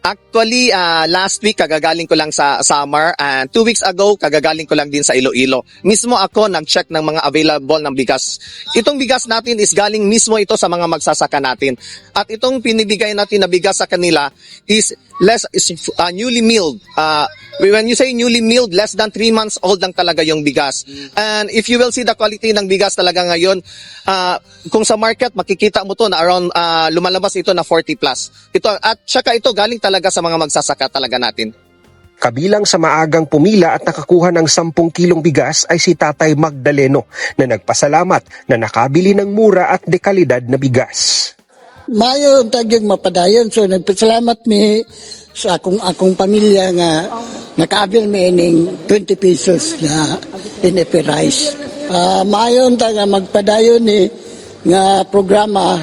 Actually, last week kagagaling ko lang sa Samar and 2 weeks ago kagagaling ko lang din sa Iloilo. Mismo ako nag-check ng mga available ng bigas. Itong bigas natin is galing mismo ito sa mga magsasaka natin. At itong pinibigay natin na bigas sa kanila is newly milled. When you say newly milled, less than 3 months old lang talaga yung bigas. And if you will see the quality ng bigas talaga ngayon, kung sa market makikita mo to na around lumalabas ito na 40 plus. Ito at saka ito galing talaga sa mga magsasaka talaga natin. Kabilang sa maagang pumila at nakakuha ng 10 kilong bigas ay si Tatay Magdaleno na nagpasalamat na nakabili ng mura at dekalidad na bigas. Mayo tagyong mapadayon, so nagpasalamat mi sa akong pamilya nga nakaabil mi ining 20 pesos na NFA rice. Mayo nga magpadayon ni nga programa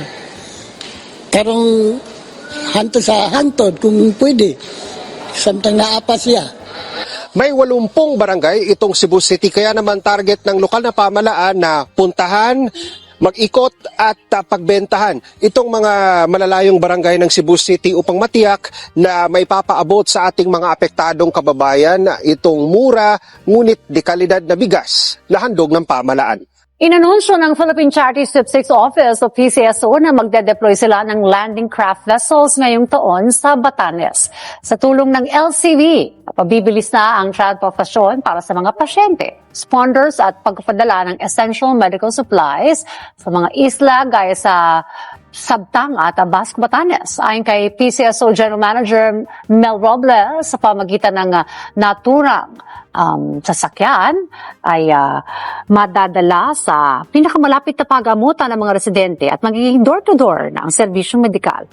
karong hanto sa hantod kung pwede. Samtang naapa siya. May 80 barangay itong Cebu City kaya naman target ng lokal na pamalaan na puntahan, mag-ikot at pagbentahan itong mga malalayong barangay ng Cebu City upang matiyak na may papaabot sa ating mga apektadong kababayan itong mura ngunit dekalidad na bigas na handog ng pamalaan. Inanunsyo ng Philippine Charity Statistics Office o PCSO na magde-deploy sila ng landing craft vessels ngayong taon sa Batanes. Sa tulong ng LCV, pabibilis na ang transportasyon para sa mga pasyente, sponsors at pagpapadala ng essential medical supplies sa mga isla gaya sa Sabtang at Basco, Batanes. Ayon kay PCSO General Manager Mel Robles, sa pamagitan ng naturang sasakyan ay madadala sa pinakamalapit na pagamutan ng mga residente at magiging door-to-door na ang serbisyong medikal.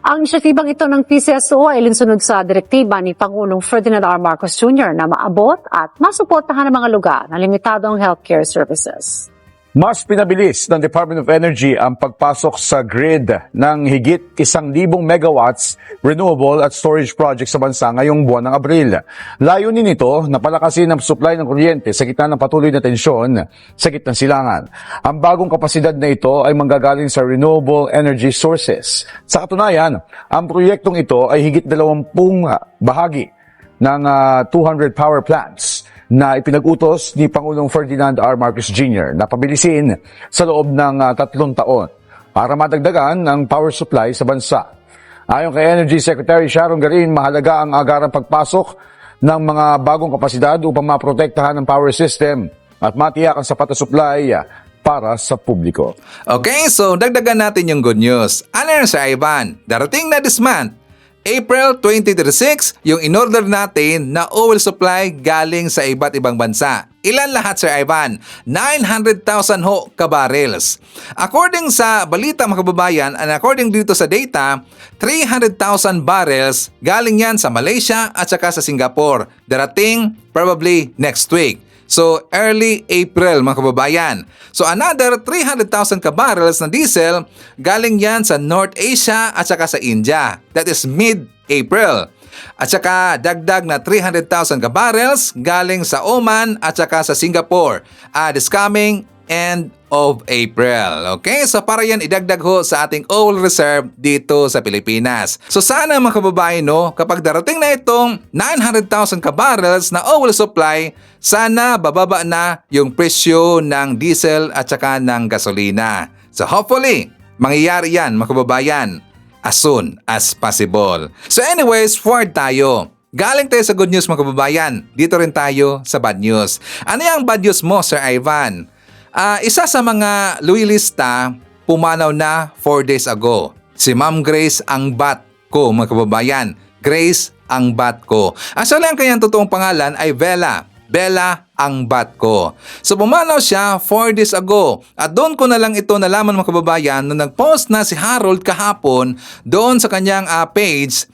Ang inisyatibang ito ng PCSO ay linsunod sa direktiba ni Pangulong Ferdinand R. Marcos Jr. na maabot at masuportahan ang mga lugar na limitado ang healthcare services. Mas pinabilis ng Department of Energy ang pagpasok sa grid ng higit 1,000 megawatts renewable at storage project sa bansa ngayong buwan ng Abril. Layunin nito na palakasin ang supply ng kuryente sa gitna ng patuloy na tensyon sa gitnang silangan. Ang bagong kapasidad na ito ay manggagaling sa renewable energy sources. Sa katunayan, ang proyektong ito ay higit 20 bahagi ng 200 power plants na ipinag-utos ni Pangulong Ferdinand R. Marcos Jr. na pabilisin sa loob ng 3 taon para madagdagan ang power supply sa bansa. Ayon kay Energy Secretary Sharon Garin, mahalaga ang agarang pagpasok ng mga bagong kapasidad upang maprotektahan ang power system at matiyak ang sapat na supply para sa publiko. Okay, so dagdagan natin yung good news. Ano yun, Sir Ivan? Darating na this month, April 2036, yung in-order natin na oil supply galing sa iba't ibang bansa. Ilan lahat, Sir Ivan? 900,000 ho kabarrels. According sa balita mga kababayan, and according dito sa data, 300,000 barrels galing yan sa Malaysia at saka sa Singapore. Darating probably next week. So, early April mga kababayan. So, another 300,000 kabarrels na diesel galing yan sa North Asia at saka sa India. That is mid-April. At saka dagdag na 300,000 kabarrels galing sa Oman at saka sa Singapore. This coming end of April. Okay? So para yan idagdag ho sa ating oil reserve dito sa Pilipinas. So sana mga kababayan, no, kapag darating na itong 900,000 kabarrels na oil supply, sana bababa na yung presyo ng diesel at saka ng gasolina. So hopefully, mangyayari yan mga kababayan as soon as possible. So anyways, forward tayo. Galing tayo sa good news mga kababayan. Dito rin tayo sa bad news. Ano yung bad news mo, Sir Ivan? Isa sa mga loyalista pumanaw na 4 days ago. Si Ma'am Grace Angbat ko mga kababayan. Grace Angbat ko. Actually ang kanyang totoong pangalan ay Vela. Bella ang bat ko. So pumanaw siya 4 days ago at doon ko na lang ito nalaman mga kababayan nung nag-post na si Harold kahapon doon sa kanyang page,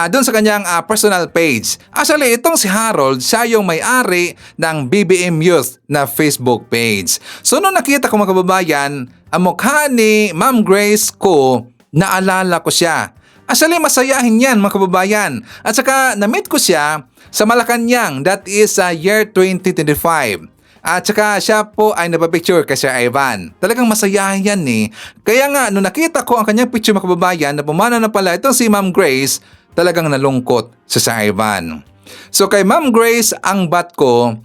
doon sa kanyang personal page. Actually, itong si Harold, siya yung may-ari ng BBM Youth na Facebook page. So nung nakita ko mga kababayan, ang mukha ni Ma'am Grace ko, naalala ko siya. Actually, masayahin yan mga kababayan. At saka, na-meet ko siya sa Malacanang, that is year 2025. At saka, siya po ay napapicture kay Sir Ivan. Talagang masayahin yan eh. Kaya nga, nung nakita ko ang kanyang picture mga kababayan, na pumana na pala itong si Ma'am Grace, talagang nalungkot sa Sir Ivan. So, kay Ma'am Grace, ang bat ko,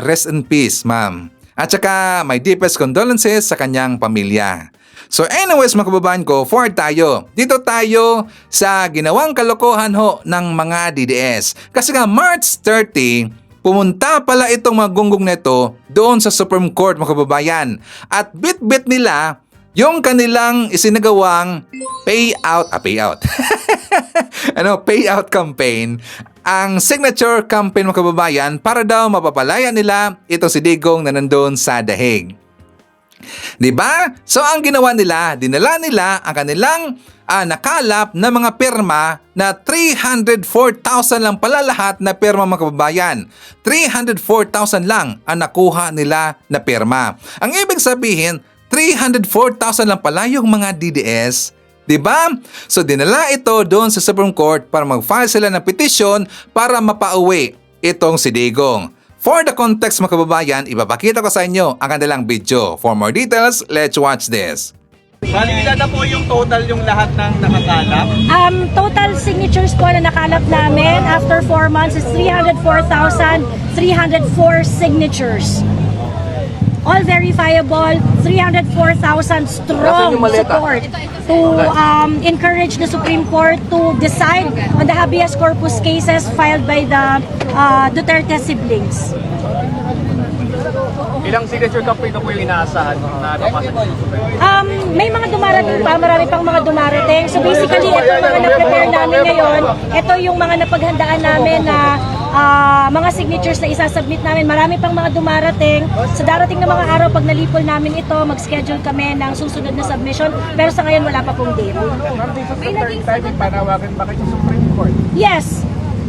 rest in peace, ma'am. At saka, my deepest condolences sa kanyang pamilya. So anyways mga kababayan ko, forward tayo. Dito tayo sa ginawang kalokohan ho ng mga DDS. Kasi nga March 30, pumunta pala itong mga gunggong nito doon sa Supreme Court mga kababayan. At bit-bit nila yung kanilang isinagawang payout campaign, ang signature campaign mga kababayan para daw mapapalaya nila itong si Digong na nandun sa dahig. Diba? So ang ginawa nila, dinala nila ang kanilang nakalap na mga pirma na 304,000 lang pala lahat na pirma mga kababayan. 304,000 lang ang nakuha nila na pirma. Ang ibig sabihin, 304,000 lang pala yung mga DDS. Diba? So dinala ito doon sa Supreme Court para mag-file sila ng petition para mapauwi itong si Digong. For the context mga kababayan, ipapakita ko sa inyo ang kanilang video. For more details, let's watch this. Bali, ilan na po yung total yung lahat ng nakakalap? Total signatures po na nakalap namin after 4 months is 304,304 signatures. All verifiable, 304,000 strong support to encourage the Supreme Court to decide on the habeas corpus cases filed by the Duterte siblings. Ilang signature campaign na po yung inaasahan na napasok? May mga dumarating pa, marami pang mga dumarating. So basically, ito mga na-prepare namin ngayon. Ito yung mga napaghandaan namin na mga signatures na isasubmit namin. Marami pang mga dumarating. Sa darating na mga araw, pag nalipol namin ito, mag-schedule kami ng susunod na submission. Pero sa ngayon, wala pa pong date. May naging time, panawagan ba kayo sa Supreme Court? Yes.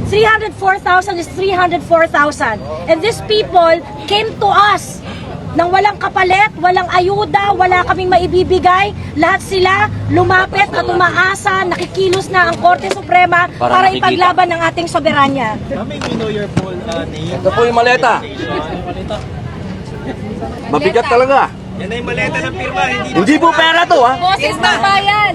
304,000 is 304,000. And these people came to us nang walang kapalit, walang ayuda, wala kaming maibibigay. Lahat sila lumapit at umaasa, nakikilos na ang Korte Suprema para ipaglaban ang ating soberanya. Mami, you know your full name? Ito po yung maleta. Mabigat talaga. Yan ay maleta ng pirma, Hindi po pera to, ha? Boses ng bayan!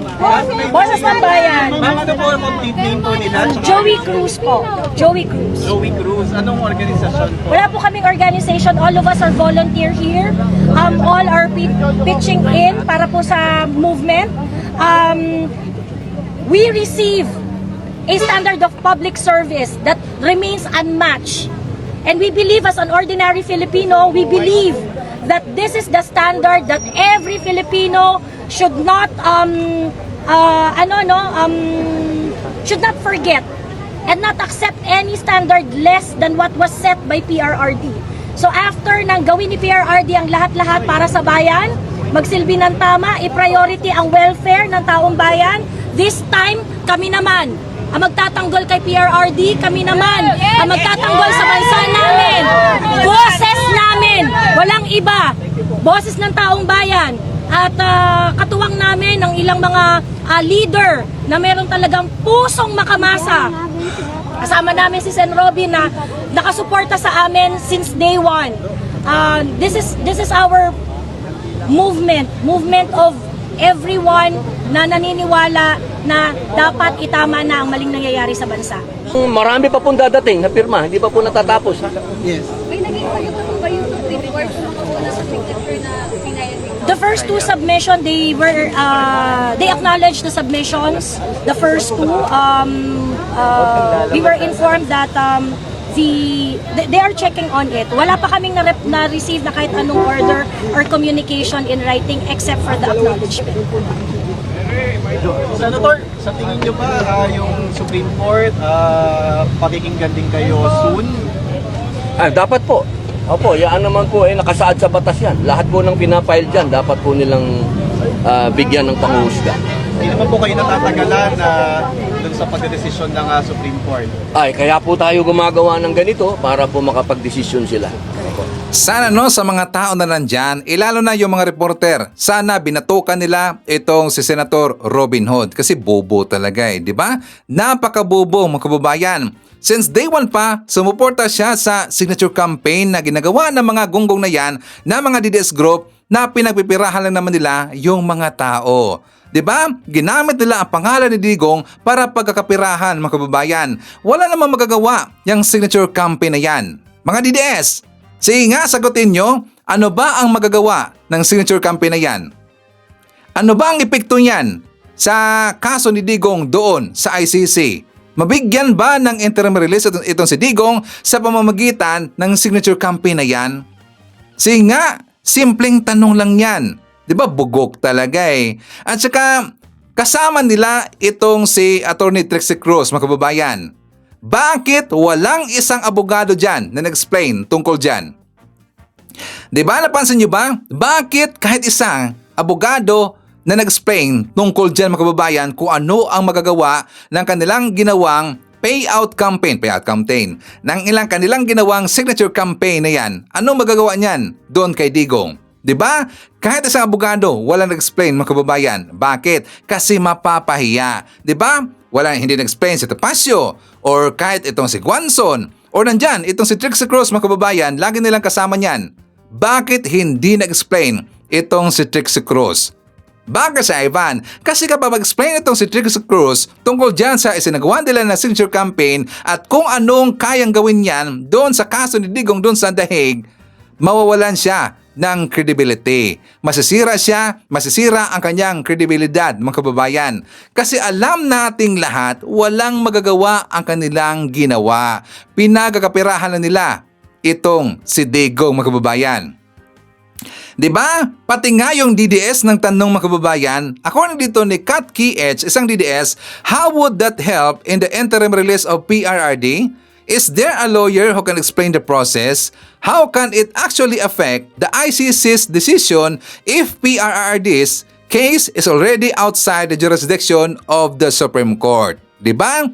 Boses ng bayan! Ano po ang complete name po nila? Joey Cruz po. Joey Cruz. Joey Cruz. Anong organisasyon po? Wala po kaming organization. All of us are volunteer here. All are pitching in para po sa movement. We receive a standard of public service that remains unmatched. And we believe as an ordinary Filipino, we believe that this is the standard that every Filipino should not should not forget and not accept any standard less than what was set by PRRD. So after nang gawin ni PRRD ang lahat-lahat para sa bayan, magsilbi ng tama, i-priority ang welfare ng taong bayan, this time kami naman ang magtatanggol kay PRRD, kami naman ang magtatanggol sa bansa namin. Boses namin, walang iba. Boses ng taong bayan. At katuwang namin ng ilang mga leader na meron talagang pusong makamasa. Kasama namin si Sen. Robin na nakasuporta sa amin since day one. This is our movement of everyone na naniniwala na dapat itama na ang maling nangyayari sa bansa. Marami pa pong dadating na pirma, hindi pa po natatapos. Yes. The first two submission, they acknowledged the submissions. The first two, we were informed that they are checking on it. Wala pa kaming na-receive na kahit anong order or communication in writing except for the acknowledgement. Senator, sa tingin nyo ba yung Supreme Court pakikinggan din kayo soon? Dapat po. Opo, yan naman po nakasaad sa batas yan. Lahat po ng pinapile dyan, dapat po nilang bigyan ng panghuhusga. Hindi naman po kayo natatagalan dun sa pagdedesisyon ng Supreme Court. Kaya po tayo gumagawa ng ganito para po makapagdesisyon sila. Sana sa mga tao na nandyan, lalo na yung mga reporter, sana binatukan nila itong si Senator Robin Hood kasi bobo talaga di ba? Napakabobo mga kababayan. Since day one pa, sumuporta siya sa signature campaign na ginagawa ng mga gunggong na yan na mga DDS group na pinagpipirahan lang naman nila yung mga tao. 'Di ba? Ginamit nila ang pangalan ni Digong para pagkakapirahan mga kababayan. Wala namang magagawa yung signature campaign na yan. Mga DDS, sige nga sagutin nyo, ano ba ang magagawa ng signature campaign na yan? Ano ba ang epekto niyan sa kaso ni Digong doon sa ICC? Mabigyan ba ng interim release itong si Digong sa pamamagitan ng signature campaign na yan? Sige nga, simpleng tanong lang yan. Di ba bugok talaga At saka kasama nila itong si Attorney Trixie Cruz mga kababayan. Bakit walang isang abogado dyan na nag-explain tungkol dyan? Di ba napansin nyo ba? Bakit kahit isang abogado na nag-explain tungkol dyan mga kababayan kung ano ang magagawa ng kanilang ginawang payout campaign ng ilang kanilang ginawang signature campaign na yan? Ano magagawa niyan doon kay Digong? 'Di ba? Kahit isang abogado wala nag-explain mga kababayan. Bakit? Kasi mapapahiya. 'Di ba? Hindi nag-explain si Topacio or kahit itong si Guanzon or nandyan itong si Trixie Cruz mga kababayan, lagi nilang kasama niyan. Bakit hindi nag-explain itong si Trixie Cruz? Bakit sa Ivan? Kasi kapag mag-explain itong si Trixie Cruz tungkol dyan sa isinagawa nila na signature campaign at kung anong kayang gawin yan doon sa kaso ni Digong doon sa The Hague, mawawalan siya ng credibility. Masisira ang kanyang kredibilidad mga kababayan. Kasi alam nating lahat, walang magagawa ang kanilang ginawa. Pinagkakapirahan na nila itong si Digong mga kababayan. 'Di ba? Pati nga yung DDS ng tanong mga kababayan, according dito ni Kat Kiech, isang DDS, how would that help in the interim release of PRRD? Is there a lawyer who can explain the process? How can it actually affect the ICC's decision if PRRD's case is already outside the jurisdiction of the Supreme Court? 'Di ba?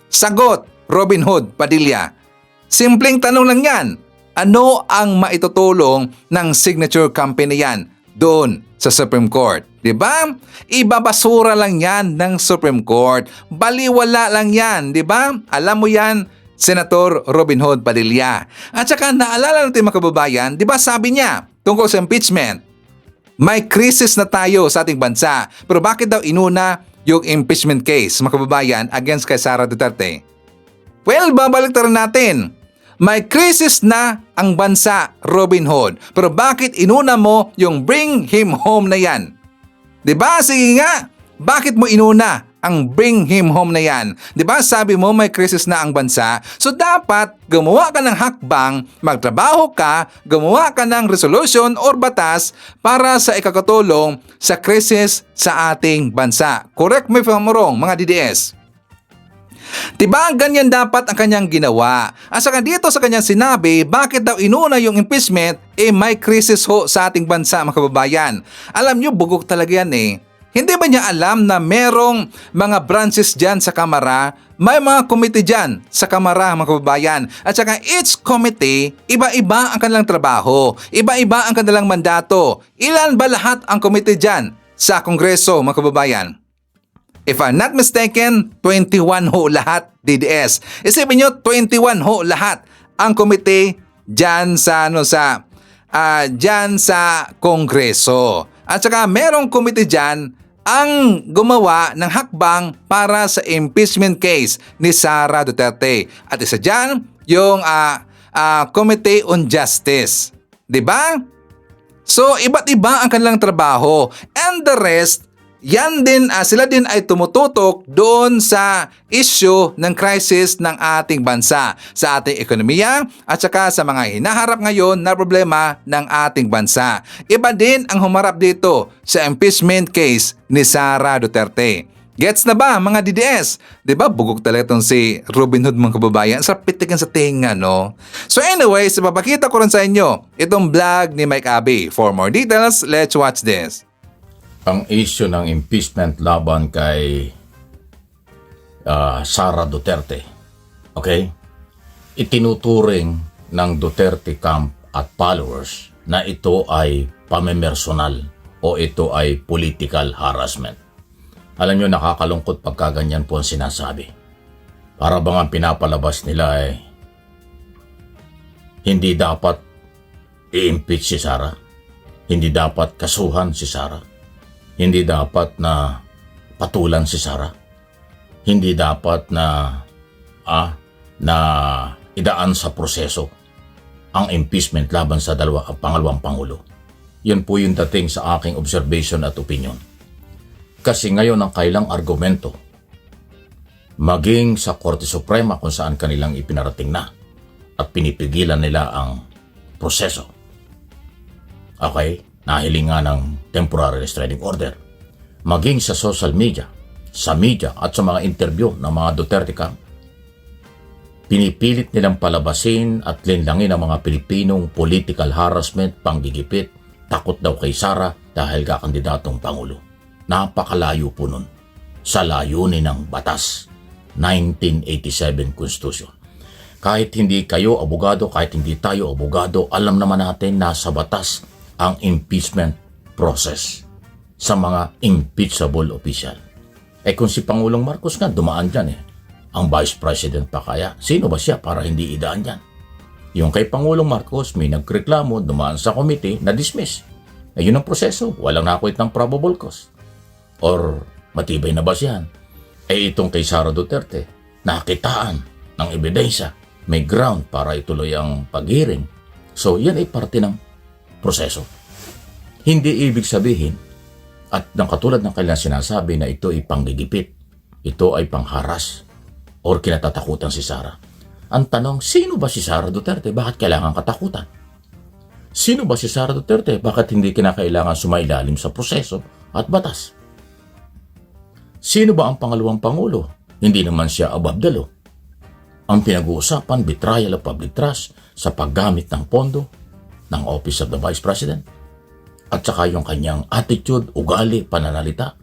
Sagot, Robin Hood Padilla. Simpleng tanong lang 'yan. Ano ang maitutulong ng signature campaign na yan doon sa Supreme Court? 'Di ba? Ibabasura lang yan ng Supreme Court. Baliwala lang yan, 'di ba? Alam mo yan, Senator Robin Hood Padilla. At saka naalala natin mga kababayan, 'di ba sabi niya tungkol sa impeachment, may krisis na tayo sa ating bansa. Pero bakit daw inuna yung impeachment case mga kababayan against kay Sara Duterte? Well, babalik natin. May krisis na ang bansa, Robin Hood. Pero bakit inuna mo yung bring him home na yan? 'Di ba? Sige nga, bakit mo inuna ang bring him home na yan? 'Di ba sabi mo may krisis na ang bansa? So dapat gumawa ka ng hakbang, magtrabaho ka, gumawa ka ng resolution or batas para sa ikakatulong sa krisis sa ating bansa. Correct me if I'm wrong, mga DDS. Diba ganyan dapat ang kanyang ginawa? At saka dito sa kanyang sinabi, bakit daw inuna yung impeachment, may krisis ho sa ating bansa mga kababayan. Alam nyo, bugok talaga yan Hindi ba niya alam na merong mga branches dyan sa Kamara? May mga committee dyan sa Kamara mga kababayan. At saka each committee, iba-iba ang kanilang trabaho. Iba-iba ang kanilang mandato. Ilan ba lahat ang committee dyan sa Kongreso mga kababayan? If I'm not mistaken, 21 ho lahat DDS. Isipin nyo, 21 ho lahat ang komite dyan sa Kongreso. At saka merong komite dyan ang gumawa ng hakbang para sa impeachment case ni Sara Duterte. At isa dyan, yung Committee on Justice. 'Di ba? So, iba't iba ang kanilang trabaho. And the rest, sila din ay tumututok doon sa issue ng crisis ng ating bansa, sa ating ekonomiya at saka sa mga hinaharap ngayon na problema ng ating bansa. Iba din ang humarap dito sa impeachment case ni Sara Duterte. Gets na ba mga DDS? 'Di ba bugok talaga itong si Robin Hood mga kababayan sa pitikan sa tinga, no? So anyways, ipapakita ko rin sa inyo itong vlog ni Mike Abe. For more details, let's watch this. Ang issue ng impeachment laban kay Sara Duterte, okay? Itinuturing ng Duterte camp at followers na ito ay pamemersonal o ito ay political harassment. Alam nyo, nakakalungkot pagka ganyan po ang sinasabi. Para bang ang pinapalabas nila ay hindi dapat i-impeach si Sara, hindi dapat kasuhan si Sara, hindi dapat na patulan si Sara, hindi dapat na idaan sa proseso ang impeachment laban sa pangalawang Pangulo. Yan po yung dating sa aking observation at opinion. Kasi ngayon ang kailang argumento, maging sa Korte Suprema kung saan kanilang ipinarating na at pinipigilan nila ang proseso. Okay, nahilingan ng temporary restraining order. Maging sa social media, sa media at sa mga interview ng mga Duterte camp, pinipilit nilang palabasin at linlangin ang mga Pilipinong political harassment, panggigipit, takot daw kay Sara dahil kakandidatong Pangulo. Napakalayo po nun sa layunin ng batas 1987 Constitution. Kahit hindi kayo abogado, kahit hindi tayo abogado, alam naman natin na sa batas ang impeachment process sa mga impeachable official. Kung si Pangulong Marcos nga dumaan dyan ang Vice President pa kaya, sino ba siya para hindi idaan dyan? Yung kay Pangulong Marcos, may nagreklamo, dumaan sa committee, na-dismiss. Yun ang proseso, walang nakuit ng probable cause. Or matibay na ba siyan? Itong kay Sara Duterte, nakitaan ng ebidensya, may ground para ituloy ang pag-hearing. So yan ay parte ng proseso. Hindi ibig sabihin, at ng katulad ng kailang sinasabi na ito ay panggigipit, ito ay pangharas, or kinatatakutan si Sara. Ang tanong, sino ba si Sara Duterte? Bakit kailangan katakutan? Sino ba si Sara Duterte? Bakit hindi kinakailangan sumailalim sa proseso at batas? Sino ba ang pangalawang Pangulo? Hindi naman siya above the law. Ang pinag-uusapan, betrayal of public trust sa paggamit ng pondo ng Office of the Vice President at saka yung kanyang attitude, ugali, pananalita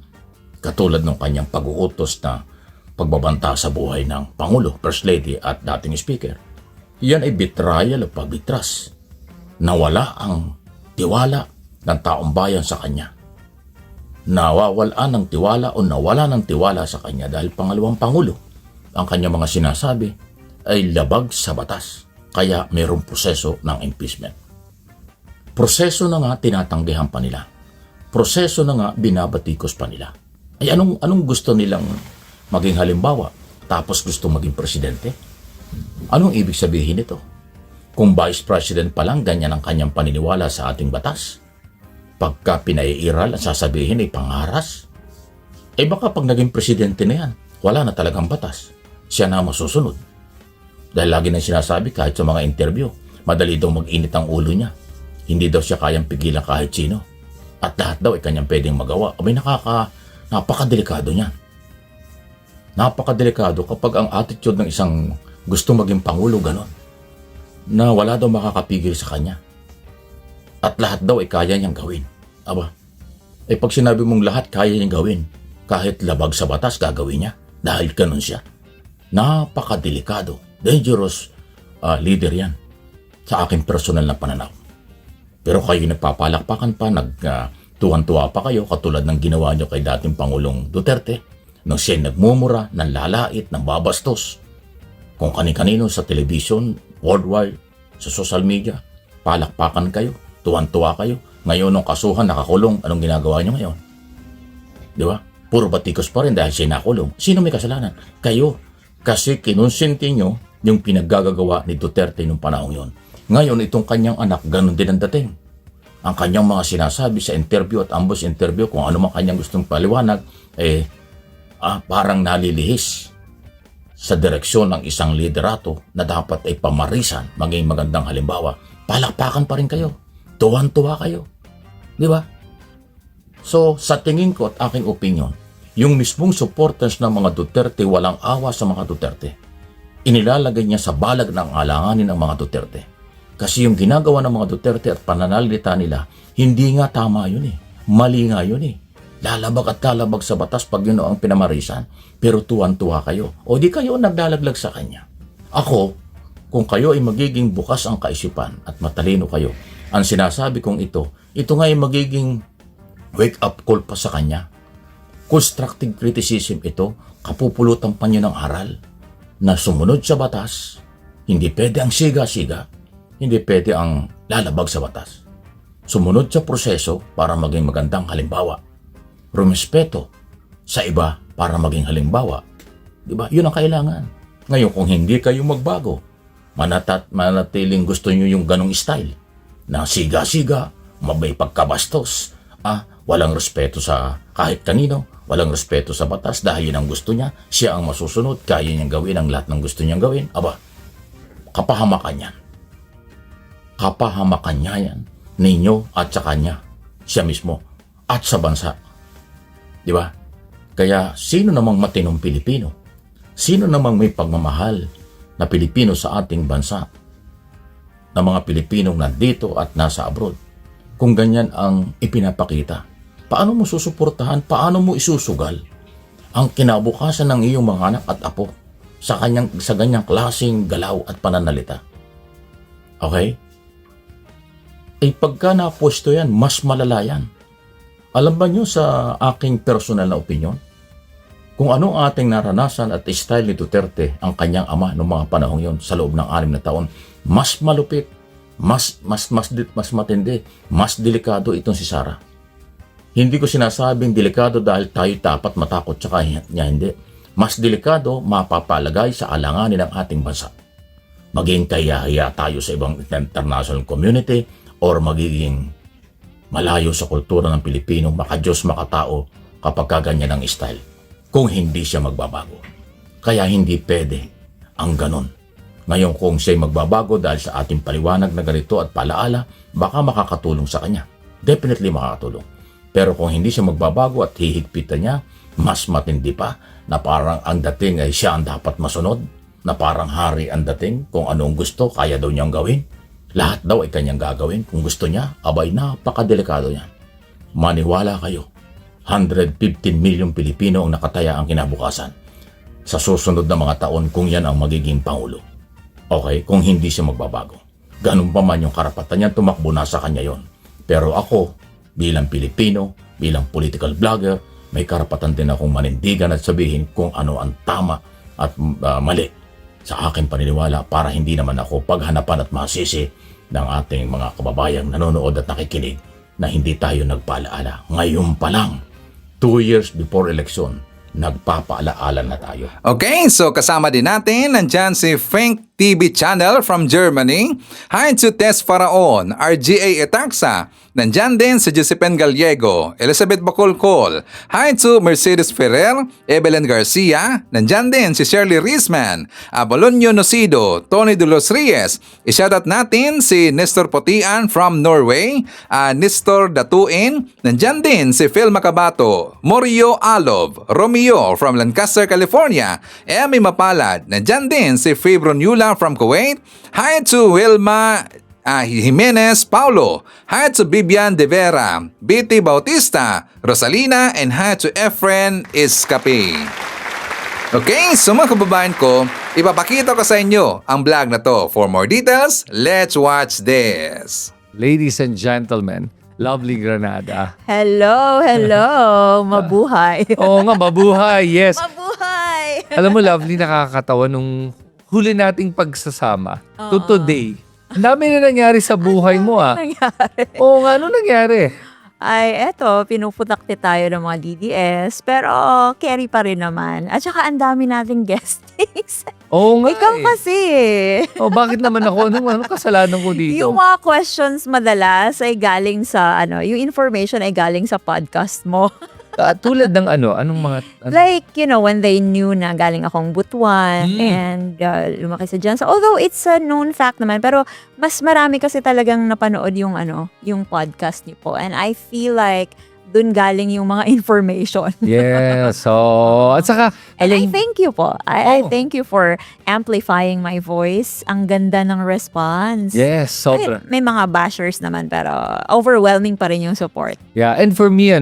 katulad ng kanyang pag-uutos na pagbabanta sa buhay ng Pangulo, First Lady at dating Speaker. Yan ay betrayal of public trust. Nawala ang tiwala ng taong bayan sa kanya. Nawawalan ng tiwala o nawala ng tiwala sa kanya dahil pangalawang Pangulo. Ang kanyang mga sinasabi ay labag sa batas. Kaya mayroong proseso ng impeachment. Proseso na nga tinatanggihan pa nila. Proseso na nga binabatikos pa nila. Ay anong gusto nilang maging halimbawa tapos gusto maging presidente? Anong ibig sabihin nito? Kung Vice President pa lang ganyan ang kanyang paniniwala sa ating batas, pagka pinaiiral, ang sasabihin ay pangharas. Baka pag naging presidente na yan, wala na talagang batas. Siya na masusunod. Dahil lagi nang sinasabi kahit sa mga interview, madali daw mag-init ang ulo niya. Hindi daw siya kayang pigilan kahit sino. At lahat daw ay kanyang pwedeng magawa. Napakadelikado niya. Napakadelikado kapag ang attitude ng isang gusto maging Pangulo ganon, na wala daw makakapigil sa kanya. At lahat daw ay kaya niyang gawin. Pag sinabi mong lahat kaya niyang gawin, kahit labag sa batas gagawin niya dahil ganun siya. Napakadelikado, dangerous leader yan sa aking personal na pananaw. Pero kayo nagpapalakpakan pa, tuwan-tuwa pa kayo katulad ng ginawa niyo kay dating Pangulong Duterte nang siya nagmumura, ng lalait, ng babastos. Kung kani-kanino sa television, worldwide, sa social media, palakpakan kayo. Tuwan-tuwa kayo. Ngayon nung kasuhan, nakakulong. Anong ginagawa nyo ngayon? Di ba? Puro batikos pa rin dahil siya nakulong. Sino may kasalanan? Kayo. Kasi kinonsinti nyo yung pinaggagawa ni Duterte nung panahon yon. Ngayon, itong kanyang anak, ganun din ang dating. Ang kanyang mga sinasabi sa interview at ambush interview, kung ano man kanyang gustong paliwanag, parang nalilihis sa direksyon ng isang liderato na dapat ay pamarisan, maging magandang halimbawa. Palakpakan pa rin kayo. Tuwan-tuwa kayo. Di ba? So, sa tingin ko at aking opinion, Yung mismong supporters ng mga Duterte walang awa sa mga Duterte. Inilalagay niya sa balag ng alanganin ng mga Duterte. Kasi yung ginagawa ng mga Duterte at pananalita nila, hindi nga tama yun eh. Mali nga yun eh. Lalabag at lalabag sa batas pag yun ang pinamarisan. Pero tuwan-tuwa kayo. O di kayo naglalaglag sa kanya. Ako, kung kayo ay magiging bukas ang kaisipan at matalino kayo, ang sinasabi kong ito nga ay magiging wake-up call pa sa kanya. Constructive criticism ito, kapupulutan pa niyo ng aral na sumunod sa batas, hindi pwede ang siga-siga, hindi pwede ang lalabag sa batas. Sumunod sa proseso para maging magandang halimbawa. Rumespeto sa iba para maging halimbawa. Diba? Yun ang kailangan. Ngayon, kung hindi kayo magbago, manatiling gusto nyo yung ganong style na siga-siga, mabay pagkabastos, walang respeto sa kahit kanino, walang respeto sa batas dahil yun ang gusto niya, siya ang masusunod, kaya niyang gawin ang lahat ng gusto niyang gawin. Kapahamakan yan. Kapahamakan niya yan, ninyo at sa kanya, siya mismo, at sa bansa. Di ba? Kaya sino namang matinong Pilipino? Sino namang may pagmamahal na Pilipino sa ating bansa? Na mga Pilipinong nandito at nasa abroad? Kung ganyan ang ipinapakita, paano mo susuportahan, paano mo isusugal ang kinabukasan ng iyong mga anak at apo sa ganyang klaseng galaw at pananalita? Okay? Pagka napwesto yan, mas malala yan. Alam ba nyo sa aking personal na opinion, kung ano ang ating naranasan at style ni Duterte, ang kanyang ama noong mga panahong yon sa loob ng 6 na taon, mas malupit, mas matindi, mas delikado itong si Sara. Hindi ko sinasabing delikado dahil tayo dapat matakot tsaka niya hindi. Mas delikado, mapapalagay sa alanganin ng ating bansa. Maging kaya tayo sa ibang international community or magiging malayo sa kultura ng Pilipino, maka-Diyos, makatao kapag ganyan ang style. Kung hindi siya magbabago. Kaya hindi pwede ang ganon. Ngayon kung siya'y magbabago dahil sa ating paliwanag na ganito at palaala, baka makakatulong sa kanya. Definitely makakatulong. Pero kung hindi siya magbabago at hihigpitan niya, mas matindi pa na parang ang dating ay siya ang dapat masunod, na parang hari ang dating, kung anong gusto, kaya daw niyang gawin. Lahat daw ay kanyang gagawin. Kung gusto niya, abay, napakadelikado niya. Maniwala kayo. 115 milyong Pilipino ang nakataya ang kinabukasan sa susunod na mga taon kung yan ang magiging Pangulo. Okay, kung hindi siya magbabago. Ganun pa man yung karapatan niya, tumakbo na sa kanya yon. Pero ako, bilang Pilipino, bilang political blogger, may karapatan din akong manindigan at sabihin kung ano ang tama at mali sa aking paniniwala para hindi naman ako paghanapan at masisi ng ating mga kababayang nanonood at nakikinig na hindi tayo nagpaalaala. Ngayon pa lang, 2 years before election, nagpapaalaala na tayo. Okay, so kasama din natin, nandyan si Frank TV Channel from Germany. Hi to Tess Faraon, RGA Etaxa. Nandyan din si Josephine Gallego, Elizabeth Bacolcol. Hi to Mercedes Ferrer, Evelyn Garcia. Nandyan din si Shirley Riesman, Abolonio Nocido, Tony De Los Reyes. I-shoutout natin si Nestor Potian from Norway, Nestor Datuin. Nandyan din si Phil Macabato, Morio Alov, Romeo from Lancaster, California. Emmy Mapalad. Nandyan din si Fibron Yula from Kuwait. Hi to Wilma Jimenez Paulo. Hi to Bibian De Vera, BT Bautista, Rosalina, and hi to Efren Escape. Okay, so mga kababayan ko, ipapakita ko sa inyo ang vlog na to. For more details, let's watch this. Ladies and gentlemen, lovely Granada. Hello. Mabuhay. Oo nga, mabuhay. Yes. Mabuhay. Alam mo, lovely, nakakatawa nung huli nating pagsasama to today. Ang dami na nangyari sa buhay mo, Nangyari. Oo nga, ano nangyari? Ay, eto, pinuputakti tayo ng mga DDS, pero carry pa rin naman. At saka ang dami nating guestings. Oo nga. Ikaw kasi. Bakit naman ako? Ano kasalanan ko dito? Yung mga questions madalas ay galing sa, yung information ay galing sa podcast mo. Tulad ng anong mga... Like, when they knew na galing akong Butuan and lumaki sa dyan. So, although it's a known fact naman, pero mas marami kasi talagang napanood yung podcast niyo po. And I feel like dun galing yung mga information. Yes. So, at saka, And I thank you po. I thank you for amplifying my voice. Ang ganda ng response. yes, sobra. May mga bashers naman pero overwhelming pa rin yung support. Yeah, and for me, I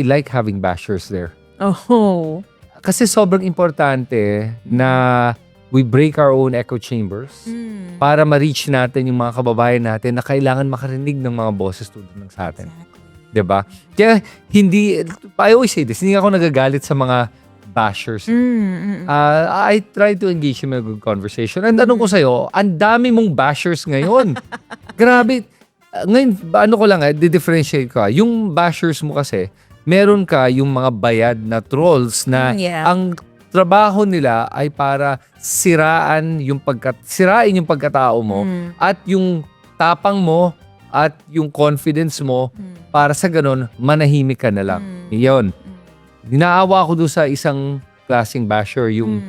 like having bashers there. Oh. Kasi sobrang importante na we break our own echo chambers para ma-reach natin yung mga kababayan natin na kailangan makarinig ng mga boses tulad ng sa atin. Diba? Kaya I always say this, hindi ako nagagalit sa mga bashers. I try to engage in a good conversation. And anong ko sa'yo, ang dami mong bashers ngayon. Grabe. Ngayon, di-differentiate ko. Yung bashers mo kasi, meron ka yung mga bayad na trolls na ang trabaho nila ay para sirain yung pagkatao mo at yung tapang mo at yung confidence mo para sa ganun, manahimik ka na lang. Yun. Dinaawa ko doon sa isang klaseng basher, yung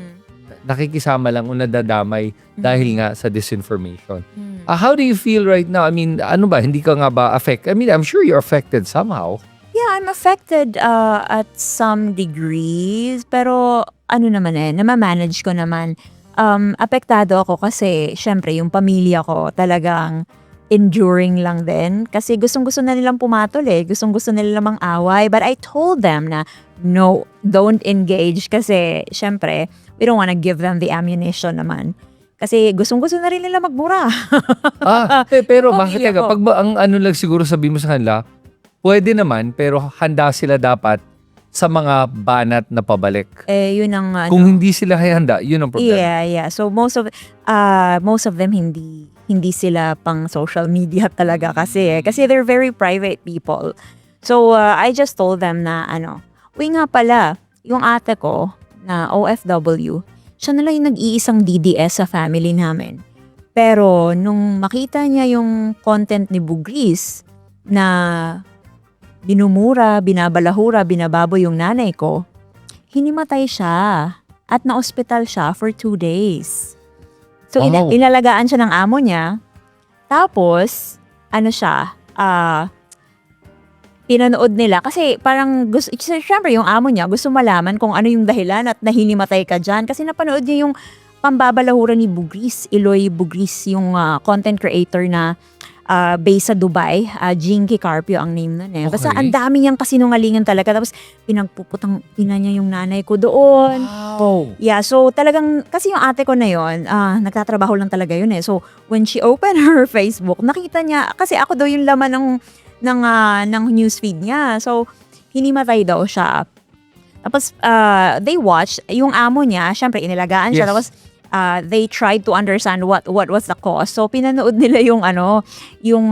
nakikisama lang o nadadamay dahil nga sa disinformation. How do you feel right now? I mean, ano ba, hindi ka nga ba affected? I mean, I'm sure you're affected somehow. Yeah, I'm affected at some degrees. Pero ano naman namamanage ko naman. Apektado ako kasi syempre yung pamilya ko talagang enduring lang din. Kasi gustong-gusto na nilang pumatol Gustong-gusto na nilang mang-away. But I told them na, no, don't engage. Kasi syempre, we don't wanna give them the ammunition naman. Kasi gustong-gusto na rin nila magmura. Pero bakit ka? Pag ang ano lang siguro sabihin mo sa kanila, pwede naman, pero handa sila dapat sa mga banat na pabalik. Yun ang Kung hindi sila handa, yun ang problema. Yeah. So most of them hindi sila pang social media talaga kasi they're very private people. So I just told them na uy nga pala, yung ate ko na OFW, siya na lang yung nag-iisang DDS sa family namin. Pero nung makita niya yung content ni Bugris na binumura, binabalahura, binababoy yung nanay ko, hinimatay siya at na-ospital siya for 2 days. So, inalagaan siya ng amo niya. Tapos, pinanood nila. Kasi parang, syempre yung amo niya gusto malaman kung ano yung dahilan at nahinimatay ka dyan. Kasi napanood niya yung pambabalahura ni Bugris. Eloy Bugris, yung content creator na based sa Dubai. Jinky Carpio ang name nun Basta ang dami niyang kasinungalingan talaga. Tapos pinagpuputang ina niya yung nanay ko doon. Wow. Yeah, so talagang, kasi yung ate ko na yun, nagtatrabaho lang talaga yun So when she opened her Facebook, nakita niya, kasi ako daw yung laman ng newsfeed niya. So hinimatay daw siya. Tapos they watched, yung amo niya, syempre inilagaan siya. Tapos they tried to understand what was the cause. So pinanood nila yung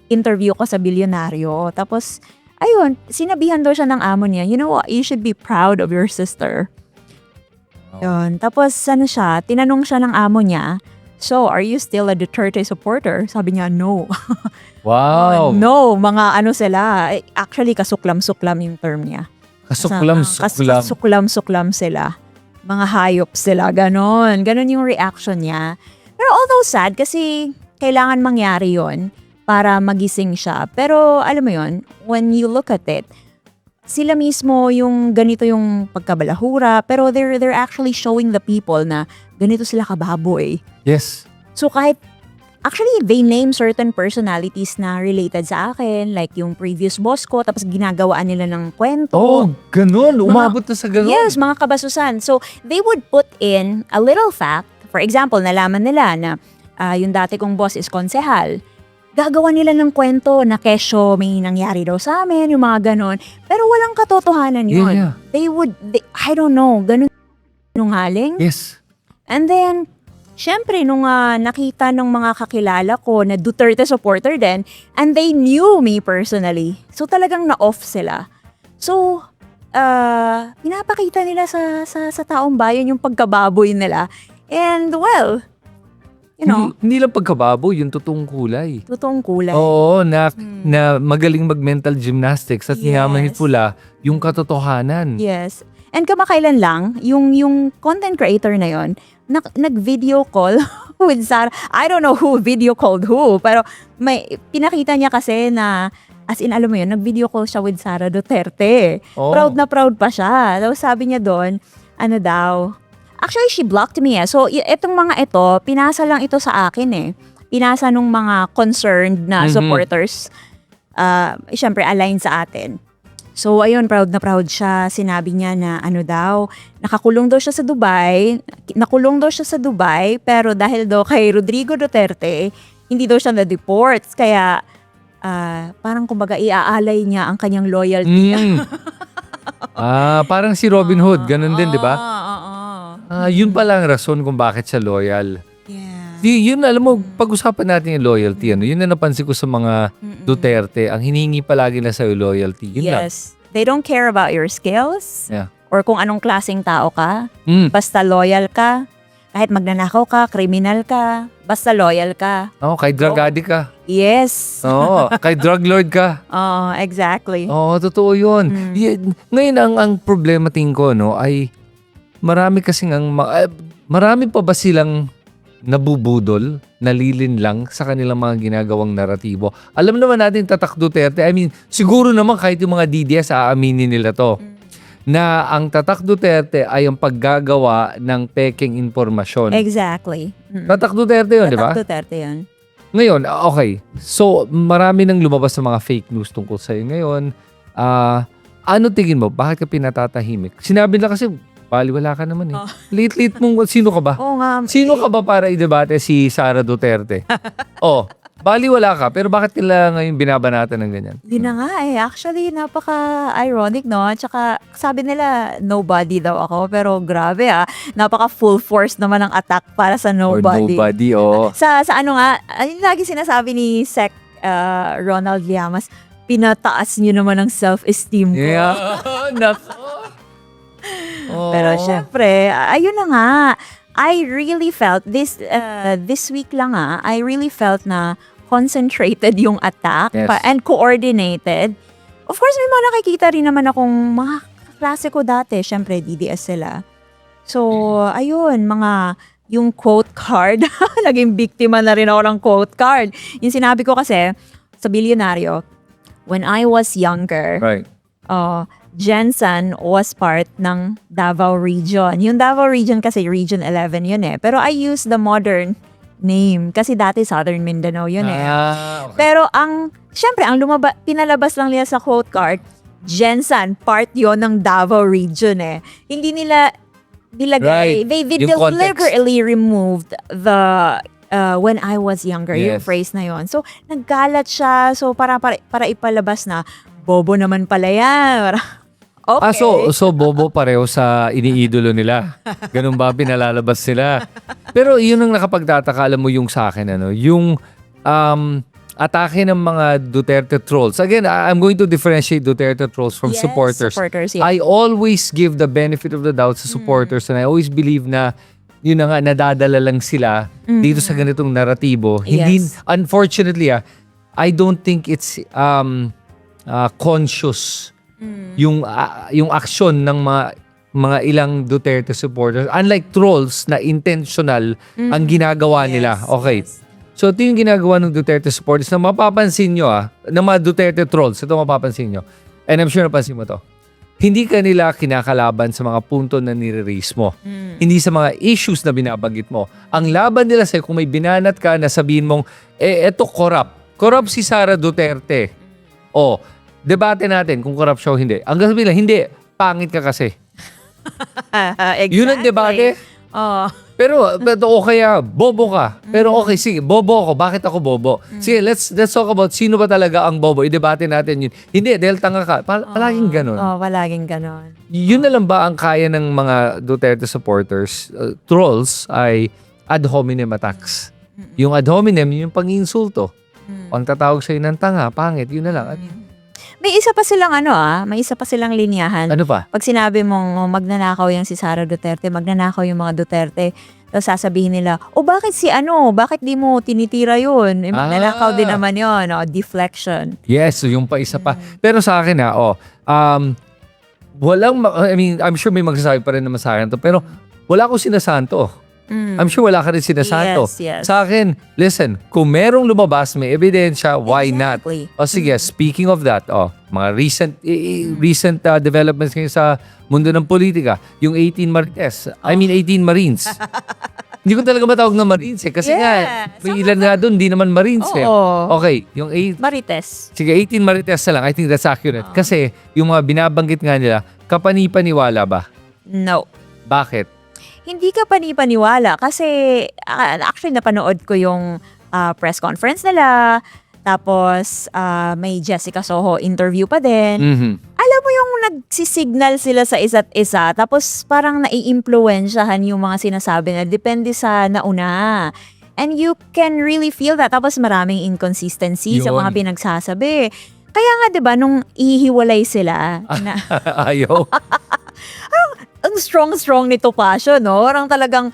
interview ko sa bilyonaryo. Tapos ayun, sinabihan daw siya ng amo niya, you know what, you should be proud of your sister. Yun. Tapos tinanong siya ng amo niya, so are you still a Duterte supporter? Sabi niya, no. Wow. No, mga sila. Actually, kasuklam-suklam yung term niya. Kasuklam-suklam sila. Mga hayop sila, ganon. Ganon yung reaction niya. Pero although sad, kasi kailangan mangyari yon para magising siya. Pero alam mo yon, when you look at it, sila mismo yung ganito yung pagkabalahura, pero they're actually showing the people na ganito sila kababoy. Yes. So kahit, actually, they name certain personalities na related sa akin, like yung previous boss ko, tapos ginagawaan nila ng kwento. Oh, ganun. Umabot na sa ganun. Yes, mga kabasusan. So, they would put in a little fact. For example, nalaman nila na yung dati kong boss is konsehal. Gagawa nila ng kwento na kesyo may nangyari daw sa amin, yung mga ganon. Pero walang katotohanan yun. Yeah. I don't know, ganun nungaling. Yes. And then, syempre, nung nakita ng mga kakilala ko na Duterte supporter din, and they knew me personally. So, talagang na-off sila. So, pinapakita nila sa taong bayan yung pagkababoy nila. And, well, Hindi lang pagkababoy, yung totoong kulay. Totoong kulay. Oo, na magaling mag-mental gymnastics at manipula yung katotohanan. Yes. And kamakailan lang, yung content creator na yon, nag-video call with Sarah. I don't know who video called who, pero pinakita niya kasi na As in, alam mo yun, nag-video call siya with Sara Duterte. Oh. Proud na proud pa siya. Tapos sabi niya doon, ano daw, actually, she blocked me eh. So, itong mga ito, pinasa lang ito sa akin eh. Pinasa nung mga concerned na supporters. Siyempre, aligned sa atin. So, ayun, proud na proud siya. Sinabi niya na ano daw, nakakulong daw siya sa Dubai. Nakulong daw siya sa Dubai, pero dahil daw kay Rodrigo Duterte, hindi daw siya na-deport. Kaya, parang kumbaga iaalay niya ang kanyang loyalty. Parang si Robin Hood, ganun din, di ba? Yun pala ang rason kung bakit siya loyal. Yun, alam mo, pag-usapan natin yung loyalty, yun na napansin ko sa mga Duterte, ang hinihingi palagi na sa'yo loyalty. Yun lang. Yes. They don't care about your skills Yeah. or kung anong klaseng tao ka. Basta loyal ka. Kahit magnanakaw ka, kriminal ka, basta loyal ka. Kay drug addict ka. Yes. Kay drug lord ka. Exactly. Totoo yun. Ngayon, ang problema tingin ko, ay marami kasing marami pa ba silang nabubudol, nalilin lang sa kanilang mga ginagawang naratibo. Alam naman natin, Tatak Duterte, siguro naman kahit yung mga DDS, aaminin nila to. Na ang Tatak Duterte ay ang paggagawa ng peking informasyon. Exactly. Tatak Duterte yun, di ba? Tatak Duterte yun. Ngayon, okay. So, marami nang lumabas sa mga fake news tungkol sa'yo ngayon. Ano tingin mo? Bakit ka pinatatahimik? Sinabi nila kasi, baliwala ka naman eh. Late-late mong, sino ka ba? Oo nga. Sino ka ba para i-debate si Sara Duterte? Baliwala ka, pero bakit nila ngayon binabanatan ng ganyan? Yun na nga eh. Actually, napaka-ironic, no? Tsaka, sabi nila, nobody daw ako. Pero grabe napaka full force naman ang attack para sa nobody. Or nobody, Sa ano nga, yung lagi sinasabi ni Sec Ronald Llamas, pinataas niyo naman ang self-esteem ko. Pero syempre, ayun na nga. I really felt this week lang I really felt na concentrated yung attack and coordinated. Of course, may mga nakikita rin naman akong mga klase ko dati. Syempre, DDS sila. So, ayun, yung quote card. Naging biktima na rin ako ng quote card. Yung sinabi ko kasi sa Bilyonaryo, when I was younger, right. Jensen was part ng Davao Region. Yung Davao Region kasi Region 11 yun eh. Pero I use the modern name kasi dati Southern Mindanao yun eh. Okay. Pero syempre, pinalabas lang nila sa quote card, Jensen, part yon ng Davao Region eh. Hindi nila nilagay, they deliberately removed the when I was younger, yung phrase na yon. So, naggalat siya. So, para ipalabas na, bobo naman pala yan. Okay. So bobo pareho sa iniidolo nila. Ganun ba pinalalabas sila? Pero yun ang nakapagtataka, alam mo yung sa akin, yung atake ng mga Duterte trolls. Again, I'm going to differentiate Duterte trolls from supporters. I always give the benefit of the doubt sa supporters and I always believe na yun na nga, nadadala lang sila dito sa ganitong naratibo. Hindi, unfortunately, I don't think it's conscious yung aksyon ng mga ilang Duterte supporters. Unlike trolls na intentional ang ginagawa nila. Okay. So, ito yung ginagawa ng Duterte supporters na mapapansin nyo ng mga Duterte trolls. Ito mapapansin nyo. And I'm sure napansin mo to. Hindi ka nila kinakalaban sa mga punto na nire-raise mo. Hindi sa mga issues na binabanggit mo. Ang laban nila sa'yo, kung may binanat ka na sabihin mong, eto corrupt. Corrupt si Sara Duterte. Debate natin kung corrupt siya o hindi. Ang sabihin lang, hindi. Pangit ka kasi. Exactly. Yun ang debate. Pero kaya, bobo ka. Pero okay, sige, bobo ako. Bakit ako bobo? Sige, let's talk about sino ba talaga ang bobo. I-debate natin yun. Hindi, dahil tanga ka. Palaging ganun. Palaging ganun. Yun na lang ba ang kaya ng mga Duterte supporters, trolls, ay ad hominem attacks. Yung ad hominem, yung pang-insulto. Ang tatawag sa'yo ng tanga, pangit, yun na lang. May isa pa silang may isa pa silang linyahan. Ano pa? Pag sinabi mong magnanakaw yung si Sara Duterte, magnanakaw yung mga Duterte, tapos sasabihin nila, bakit bakit di mo tinitira yun? Magnanakaw din naman yun, deflection. Yes, so yung pa isa pa. Pero sa akin I'm sure may magsasabi pa rin naman sa akin to, pero wala akong sinasanto. I'm sure wala ka rin sinasato. Yes. Sa akin, listen, kung merong lumabas, may ebidensya, why not? O sige, speaking of that, mga recent developments ngayon sa mundo ng politika, yung 18 Marines. Hindi ko talaga matawag na Marines kasi nga, may ilan nga doon, hindi naman Marines Okay, yung Marites. Sige, 18 Marites na lang. I think that's accurate. Kasi yung mga binabanggit nga nila, kapani-paniwala ba? No. Bakit? Hindi ka panipaniwala kasi actually napanood ko yung press conference nila. Tapos may Jessica Soho interview pa din. Alam mo yung nagsisignal sila sa isa't isa, tapos parang nai-impluwensyahan yung mga sinasabi na depende sa nauna. And you can really feel that. Tapos maraming inconsistency sa Yun. mga pinagsasabi. Kaya nga 'di ba nung ihiwalay sila na Ayaw. ang strong nito Passion, no? Parang talagang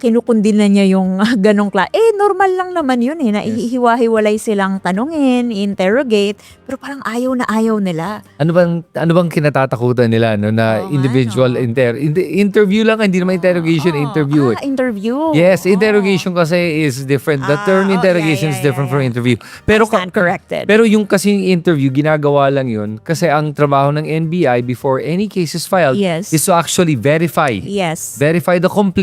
kinukundin na niya yung ganong normal lang naman yun na ihiwa-hiwalay silang tanungin, interrogate, pero parang ayaw na ayaw nila. Ano bang kinatatakutan nila na individual interview lang, hindi naman interrogation, interview. Interview. Yes, interrogation kasi is different. The term interrogation is different from interview. Pero Stand corrected. Pero yung kasing interview, ginagawa lang yun kasi ang trabaho ng NBI before any case is filed is to actually verify. Yes. Verify the complaint,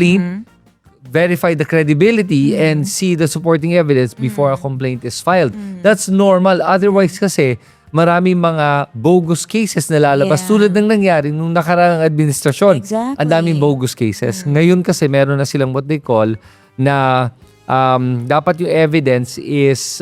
verify the credibility, and see the supporting evidence before a complaint is filed. That's normal. Otherwise kasi, maraming mga bogus cases na lalabas tulad ng nangyari nung nakaraang administrasyon. Exactly. Ang daming bogus cases. Ngayon kasi meron na silang what they call na dapat yung evidence is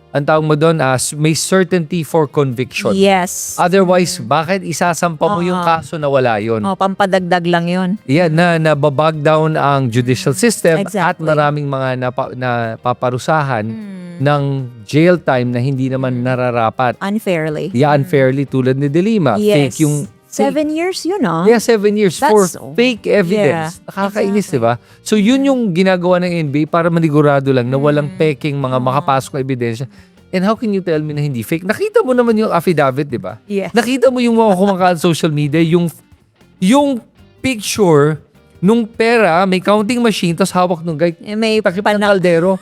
ang tawag mo doon, may certainty for conviction. Yes. Otherwise, bakit isasampa mo yung kaso na wala yun? Pampadagdag lang yun. Yeah, na nababag down ang judicial system at Exactly. maraming mga napaparusahan ng jail time na hindi naman nararapat. Unfairly. Yeah, unfairly tulad ni De Lima. Yes. Fake yung 7 years yun, Yeah, 7 years for fake evidence. Yeah, Nakakainis, di ba? So, yun yung ginagawa ng NBI para manigurado lang na walang peking mga makapasok na ebidensya. And how can you tell me na hindi fake? Nakita mo naman yung affidavit, di ba? Yes. Nakita mo yung mga kumakalat sa social media, yung picture nung pera, may counting machine, tapos hawak nung guy, may takip ng kaldero.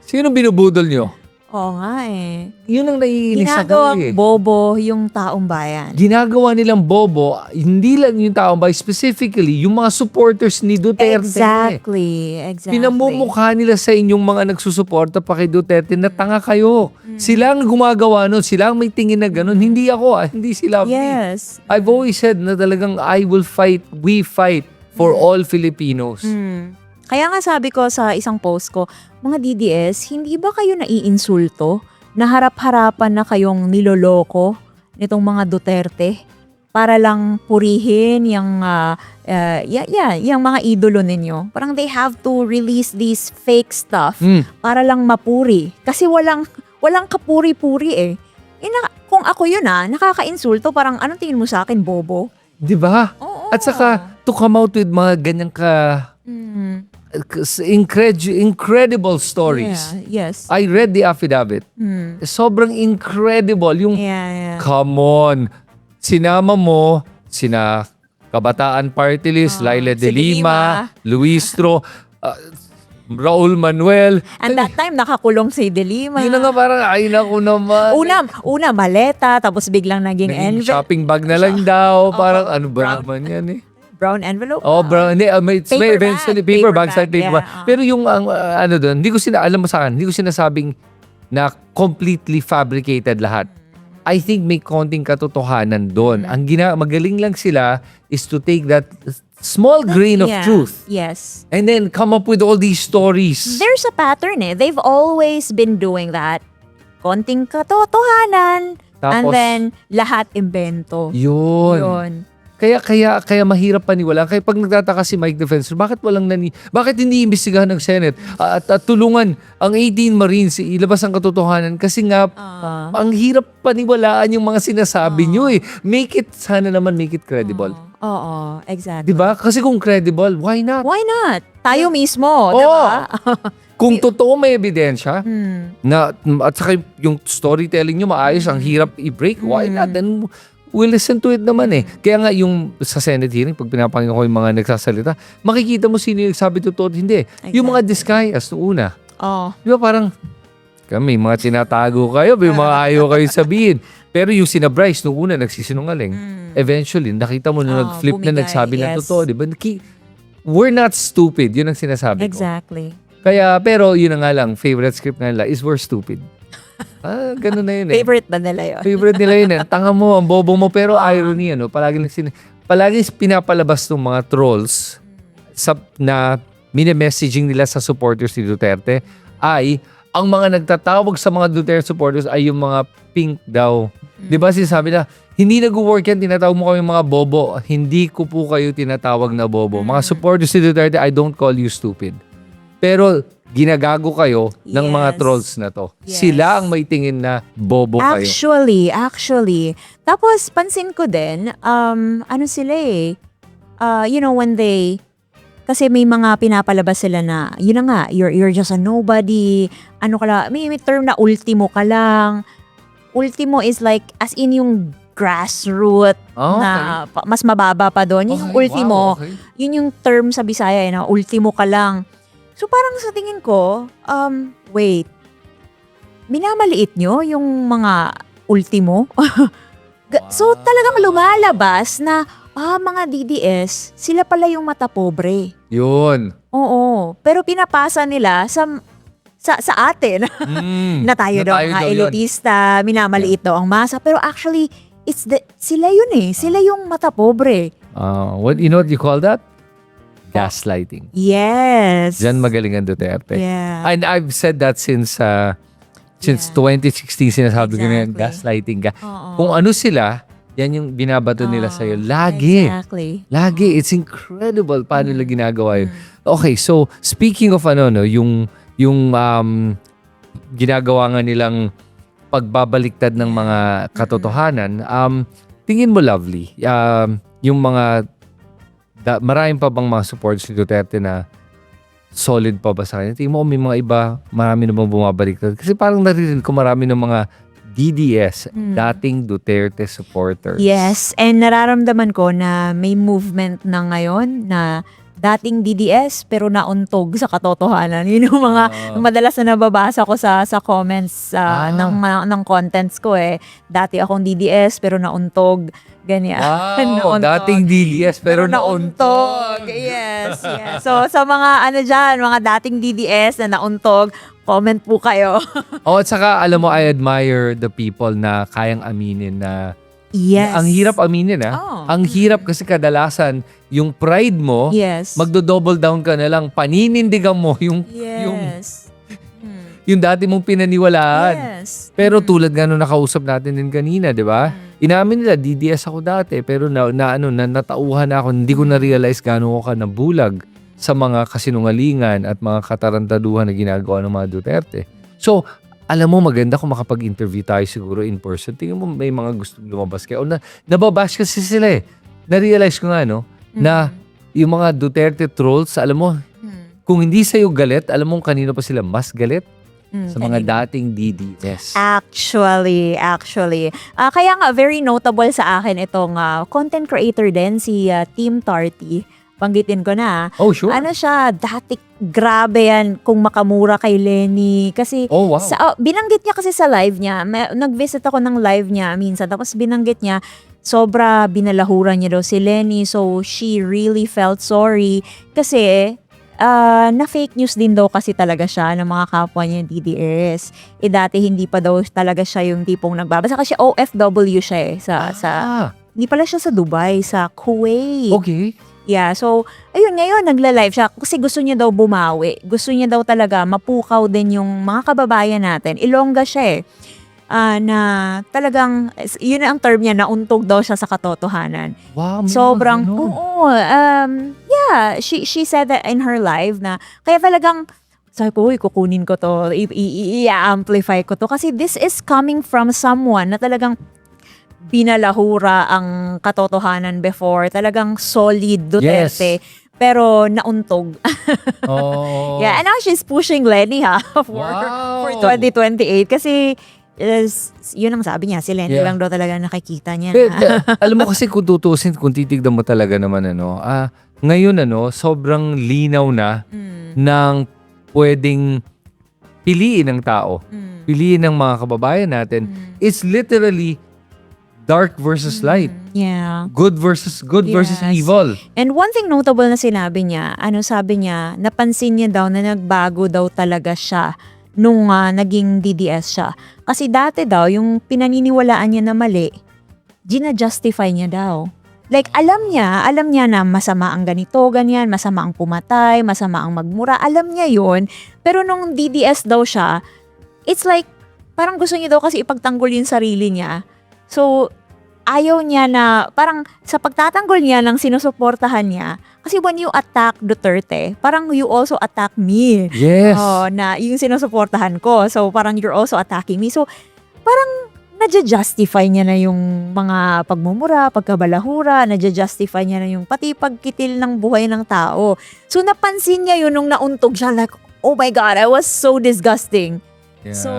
Sino binubudol nyo? Oo nga Yun ang naiinis sa Ginagawang bobo yung taong bayan. Ginagawa nilang bobo, hindi lang yung taong bayan, specifically, yung mga supporters ni Duterte. Exactly. Pinamumukha nila sa inyong mga nagsusuporta pa kay Duterte na tanga kayo. Sila ang gumagawa nun, sila ang may tingin na ganun. Hindi ako, hindi sila. Yes. I've always said na talagang we fight for all Filipinos. Kaya nga sabi ko sa isang post ko, mga DDS, hindi ba kayo naiinsulto na harap-harapan na kayong niloloko nitong mga Duterte para lang purihin yung mga idolo ninyo? Parang they have to release this fake stuff para lang mapuri. Kasi walang kapuri-puri kung ako yun nakaka-insulto, parang anong tingin mo sa akin, bobo? Diba? At saka, to come out with mga ganyang incredible stories. Yeah, yes. I read the affidavit. Sobrang incredible. Come on. Sinama mo, sina Kabataan Party List, Laila De Lima, Luis Tro, Raul Manuel. And that time, nakakulong si De Lima. Yun na nga parang, ay naku naman. Una maleta, tapos biglang naging envelope. Shopping bag na lang daw. Parang ano ba naman yan Brown envelope? Brown. Hindi, may eventually paper bag, side paper bag. Pero yung doon, alam mo sa akin, hindi ko sinasabing na completely fabricated lahat. I think may konting katotohanan doon. Ang magaling lang sila is to take that small grain of truth. Yes. And then come up with all these stories. There's a pattern They've always been doing that. Konting katotohanan. And Tapos, then, lahat imbento. Yun. Kaya mahirap paniwala. Kaya pag nagtataka si Mike Defensor, bakit hindi imbestigahan ng Senate at tulungan ang 18 Marines ilabas ang katotohanan? Kasi nga, ang hirap paniwalaan yung mga sinasabi nyo sana naman make it credible. Oo, exactly. Diba? Kasi kung credible, why not? Why not? Tayo mismo, diba? Kung totoo may ebidensya, at saka yung storytelling nyo maayos, ang hirap i-break, why not? Then, we'll listen to it naman eh. Kaya nga yung sa Senate hearing, pag pinapakinggan ko yung mga nagsasalita, makikita mo sino yung nagsabi totoo at hindi. Yung mga disguise noong una. Oh. Di ba parang, kami, mga tinatago kayo, may mga ayaw kayo sabihin. Pero yung sina Bryce, noong una, nagsisinungaling. Eventually, nakita mo na nag-flip na bumigay, nagsabi ng yes. totoo. Di ba? We're not stupid. Yun ang sinasabi ko. Exactly. Kaya, pero yun na nga lang, favorite script nga nila is we're stupid. Ganun na yun eh. Favorite ba nila yun? Favorite nila yun eh. Ang tanga mo, ang bobo mo, pero irony, ano, palagi pinapalabas ng mga trolls na mini-messaging nila sa supporters ni Duterte ay ang mga nagtatawag sa mga Duterte supporters ay yung mga pink daw. Di ba sinasabi na, hindi nag-work yan, tinatawag mo kami mga bobo. Hindi ko po kayo tinatawag na bobo. Mga supporters ni Duterte, I don't call you stupid. Pero ginagago kayo ng mga trolls na to. Yes. Sila ang may tingin na bobo kayo. Actually. Tapos, pansin ko din, ano sila eh, when they, kasi may mga pinapalabas sila na, yun na nga, you're just a nobody, ano ka lang, may term na ultimo ka lang. Ultimo is like, as in yung grassroots na mas mababa pa doon. Yung ultimo, yun yung term sa Bisaya eh, na ultimo ka lang. So parang sa tingin ko, wait, minamaliit nyo yung mga ultimo? So talagang lumalabas na, mga DDS, sila pala yung mata pobre. Yun. Oo. Pero pinapasa nila sa atin na tayo daw mga elitista, minamaliit daw ang masa. Pero actually, sila yun eh. Sila yung mata pobre. You know what you call that? Gaslighting. Yes. Diyan magaling ang Duterte. Yeah. And I've said that since 2016, sinasabi ko na yan, gaslighting ka. Kung ano sila, yan yung binabato nila sa'yo. Lagi. Exactly. Lagi. It's incredible paano nila ginagawa yun. Okay, so speaking of yung ginagawa nga nilang pagbabaliktad ng mga katotohanan, tingin mo, Lovely, yung mga maraming pa bang mga supporters ni Duterte na solid pa ba sa kanya? Tingin mo, may mga iba, marami na bang bumabaliktad? Kasi parang naririnig ko marami ng mga DDS, dating Duterte supporters. Yes, and nararamdaman ko na may movement na ngayon na dating DDS pero nauntog sa katotohanan. Yun yung mga madalas na nababasa ko sa comments ng contents ko eh. Dati akong DDS pero nauntog. Ganyan. Wow, dating DDS pero nauntog. Yes. So sa mga mga dating DDS na nauntog, comment po kayo. At saka alam mo, I admire the people na kayang aminin na yes. Ang hirap aminin Ang hirap kasi kadalasan yung pride mo, magdo-double down ka na lang, paninindigan mo yung dati mong pinaniwalaan. Yes. Pero tulad nga nung nakausap natin din kanina, di ba? Inamin nila, DDS ako dati, pero natauhan ako, hindi ko na-realize gaano ko ka nabulag sa mga kasinungalingan at mga katarantaduhan na ginagawa ng mga Duterte. So, alam mo, maganda kung makapag-interview tayo siguro in person. Tingnan mo, may mga gusto lumabas kayo. O nababash kasi sila eh. Na-realize ko nga, na yung mga Duterte trolls, alam mo, kung hindi sa'yo galit, alam mo kanino pa sila mas galit? Sa mga dating DDS. Actually. Kaya nga, very notable sa akin itong content creator din, si Team Tarty. Banggitin ko na. Oh, sure. Ano siya, dati grabe yan kung makamura kay Lenny. Kasi, binanggit niya kasi sa live niya. Nag-visit ako ng live niya minsan. Tapos binanggit niya, sobra binalahuran niya daw si Lenny. So, she really felt sorry. Kasi, na fake news din daw kasi talaga siya ng mga kapwa niya DDS. Dati hindi pa daw talaga siya yung tipong nagbabasa. Kasi OFW siya eh. Hindi pala siya sa Dubai, sa Kuwait. Okay. Yeah, so, ayun, ngayon, nagla-live siya kasi gusto niya daw bumawi. Gusto niya daw talaga mapukaw din yung mga kababayan natin. Ilongga siya eh. Na talagang, yun ang term niya, nauntog daw siya sa katotohanan. Wow, sobrang, she said that in her live na, kaya talagang, sabi ko, kukunin ko to, i-amplify ko to. Kasi this is coming from someone na talagang binalahura ang katotohanan before. Talagang solid Duterte. Yes. Pero nauntog. Oh. Yeah, and now she's pushing Lenny for 2028. Kasi yun ang sabi niya, si Lenny Yeah. lang daw talaga nakikita niya. Alam mo kasi kung tutusin, kung titignan mo talaga naman ngayon sobrang linaw na ng pwedeng piliin ng tao. Piliin ng mga kababayan natin. It's literally dark versus light. Yeah. Good versus Yes. evil. And one thing notable na sinabi niya, sabi niya, napansin niya daw na nagbago daw talaga siya nung naging DDS siya. Kasi dati daw, yung pinaniniwalaan niya na mali, gina-justify niya daw. Like, alam niya na masama ang ganito, ganyan, masama ang pumatay, masama ang magmura. Alam niya yun. Pero nung DDS daw siya, it's like, parang gusto niya daw kasi ipagtanggol yung sarili niya. So, ayaw niya na, parang sa pagtatanggol niya ng sinusuportahan niya, kasi when you attack Duterte, parang you also attack me. Yes. Na yung sinusuportahan ko. So, parang you're also attacking me. So, parang nadja-justify niya na yung mga pagmumura, pagkabalahura, nadja-justify niya na yung pati pagkitil ng buhay ng tao. So, napansin niya yun nung nauntog siya, like, oh my God, I was so disgusting. So,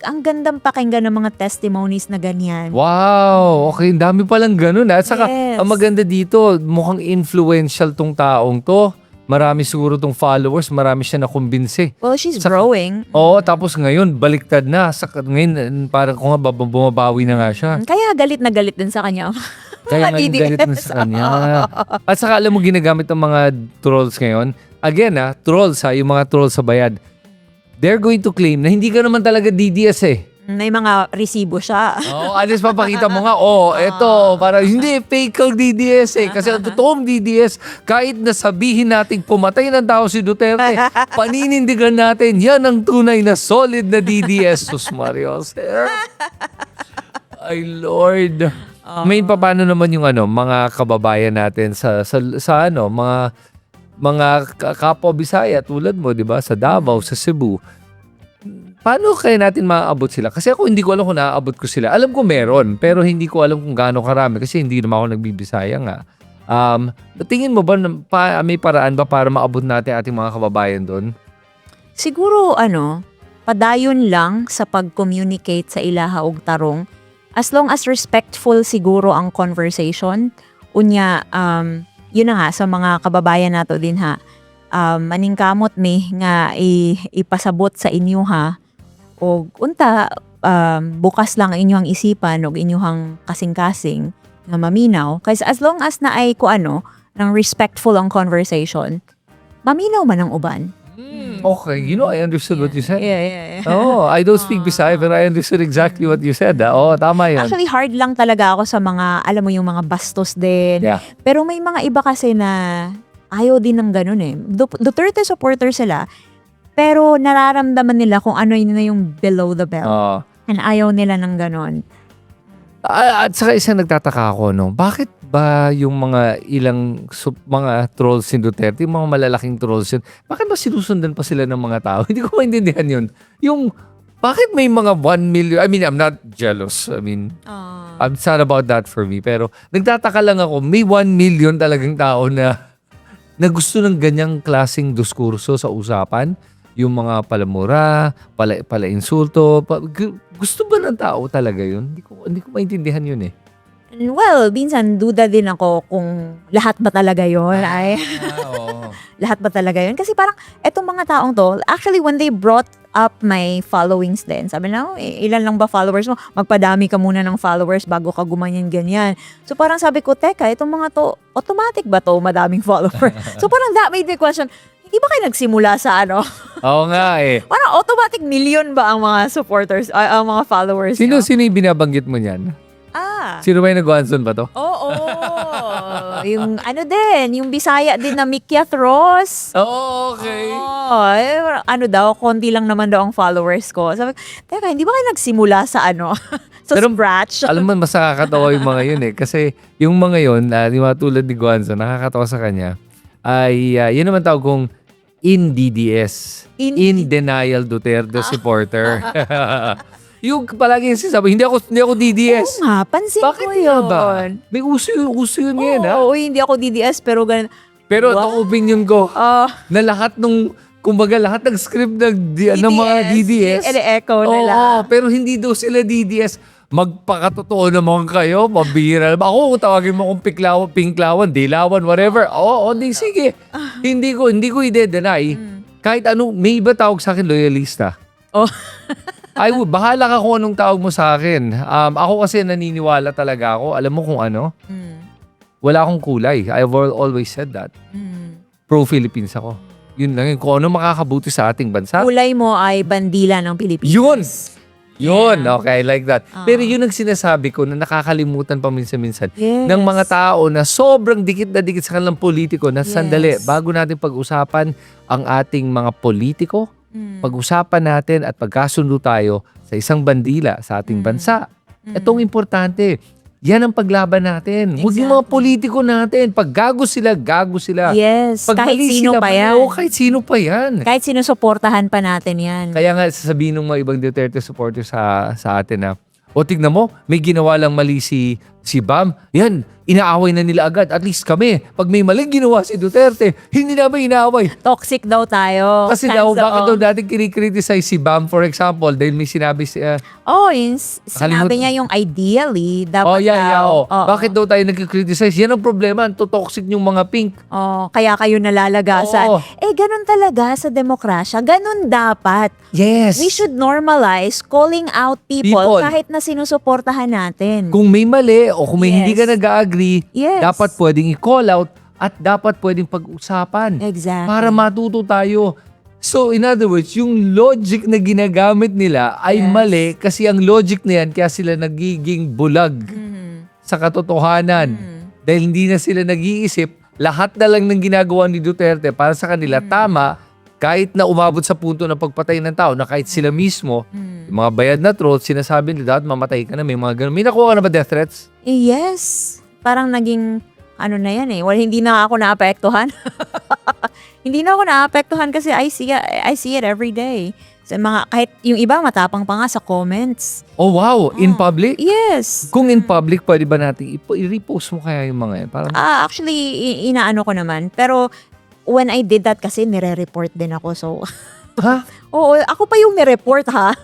ang gandang pakinggan ng mga testimonies na ganyan. Wow! Okay, ang dami palang ganun. At saka, Yes. ang maganda dito, mukhang influential tong taong to. Marami siguro tong followers, marami siya nakumbinsi. Well, she's growing. Oo, tapos ngayon, baliktad na. Ngayon, parang kung nga bumabawi na nga siya. Kaya galit na galit din sa kanya. Kaya nga yung galit na sa kanya. At saka alam mo, ginagamit ng mga trolls ngayon. Again, trolls yung mga trolls sa bayad. They're going to claim na hindi ka naman talaga DDS May mga resibo siya. At least papakita mo nga, eto, para hindi fake kang DDS Kasi ang totoong DDS, kahit nasabihin nating pumatay ng tao si Duterte, paninindigan natin, yan ang tunay na solid na DDS. Sus Marios. Ay Lord. May paano naman yung mga kababayan natin sa mga kapwa Bisaya tulad mo, 'di ba? Sa Davao, sa Cebu. Paano kaya natin maaabot sila? Kasi ako hindi ko alam kung naaabot ko sila. Alam ko meron, pero hindi ko alam kung gaano karami kasi hindi naman ako nagbibisaya nga. Tingin mo ba may paraan ba para maabot natin ating mga kababayan doon? Siguro padayon lang sa pag-communicate sa ilaha ug tarong. As long as respectful siguro ang conversation. Unya, yun na nga, sa mga kababayan nato din maningkamot mi nga ipasabot sa inyo o unta bukas lang ang inyong isipan o inyong kasing-kasing nga maminaw. Kasi as long as na ay ng respectful ang conversation, maminaw man ang uban. Okay, I understood what you said. Yeah. I don't speak Bisaya pero I understood exactly what you said. Tama yun. Actually, hard lang talaga ako sa mga, alam mo yung mga bastos din. Yeah. Pero may mga iba kasi na ayaw din ng ganun Duterte supporter sila, pero nararamdaman nila kung ano yun na yung below the belt. And ayaw nila ng ganun. At saka isang nagtataka ako, bakit ba yung mga mga trolls si Duterte, yung mga malalaking trolls yun, bakit ba sinusundan pa sila ng mga tao? Hindi ko maintindihan yun. Bakit may mga 1 million, I'm not jealous. I'm sad about that for me. Pero nagtataka lang ako, may 1 million talagang tao na gusto ng ganyang klaseng diskurso sa usapan. Yung mga palamura, pala-insulto. Gusto ba ng tao talaga yun? Hindi ko maintindihan yun Well, minsan duda din ako kung lahat ba talaga yun. Lahat ba talaga yun? Kasi parang etong mga taong to, actually when they brought up my followings din, sabi na, ilan lang ba followers mo? Magpadami ka muna ng followers bago ka gumanyan-ganyan. So parang sabi ko, teka, itong mga to, automatic ba to madaming followers? So parang that made me question, hindi ba kayo nagsimula sa Oo nga Parang automatic million ba ang mga supporters, ang mga followers Sino yung binabanggit mo niyan? Sino ba yung nag-Wanson ba to? Oo. Yung yung Bisaya din na Mikyat Ross. Okay. Daw, konti lang naman daw ang followers ko. Sabi, teka, hindi ba kayo nagsimula sa sa scratch? Alam mo, mas nakakatawa yung mga yun Kasi yung mga yun, yung mga tulad ni Guanzo, nakakatawa sa kanya, ay yun naman tawag kong in DDS. In denial Duterte supporter. Yung palagi yung sinasabi, hindi ako DDS. Oo nga, pansin Bakit ko yun. ba? May uso yun ngayon Oo, hindi ako DDS pero ganun. Pero ang opinion ko, na lahat nung kumbaga lahat ng script ng mga DDS. Ine-echo nila. Oo, pero hindi daw sila DDS. Magpakatotoo naman kayo, mabihira naman. Ako, kung tawagin mo kung pinklawan, dilawan, whatever. Oo, di sige. Hindi ko ide-deny. Kahit may iba tawag sa akin, loyalista. Oh. Bahala ka kung anong tawag mo sa akin. Ako kasi naniniwala talaga ako. Alam mo kung ano? Wala akong kulay. I've always said that. Pro-Philippines ako. Yun lang yun. Kung ano makakabuti sa ating bansa. Kulay mo ay bandila ng Pilipinas. Yun, okay, like that. Pero yun ang sinasabi ko na nakakalimutan pa minsan-minsan ng mga tao na sobrang dikit na dikit sa kanilang politiko na sandali, bago natin pag-usapan ang ating mga politiko, pag-usapan natin at pagkasundo tayo sa isang bandila sa ating bansa. Itong importante. Yan ang paglaban natin. Huwag yung mga politiko natin. Pag gago sila. Yes, Pag kahit mali sino sila, pa yan. Oo, kahit sino pa yan. Kahit sinusuportahan pa natin yan. Kaya nga sasabihin ng mga ibang Duterte supporters sa atin na, tignan mo, may ginawa lang mali si Bam. Yan, inaaway na nila agad. At least kami, pag may maling ginawa si Duterte, hindi namin inaaway. Toxic daw tayo. Kasi bakit daw natin kinikriticize si Bam, for example, dahil may sinabi siya. Yung sinabi niya yung ideally, dapat Bakit daw tayo nagkikriticize? Yan ang problema, toxic yung mga pink. Kaya kayo nalalagasan. Ganun talaga sa demokrasya. Ganun dapat. Yes. We should normalize calling out people kahit na sinusuportahan natin. Kung may mali o kung may hindi ka nag-agree, dapat pwedeng i-call out at dapat pwedeng pag-usapan. Exactly. Para matuto tayo. So, in other words, yung logic na ginagamit nila ay mali kasi ang logic na yan kaya sila nagiging bulag sa katotohanan. Dahil hindi na sila nag-iisip, lahat na lang ng ginagawa ni Duterte para sa kanila tama, kahit na umabot sa punto ng pagpatay ng tao na kahit sila mismo, yung mga bayad na trolls, sinasabi nila, dapat mamatay ka na, may mga ganun. May nakuha ka na ba death threats? Yes. Parang naging, na yan eh. Well, hindi na ako naapektuhan. Hindi na ako naapektuhan kasi I see it every day. Sa kahit yung iba matapang pa nga sa comments. Oh wow, in public? Yes. Kung in public, pwede ba natin i-repost mo kaya yung mga yan? Actually, inaano ko naman. Pero when I did that kasi nire-report din ako. So, ha? Oo, ako pa yung nire-report ha.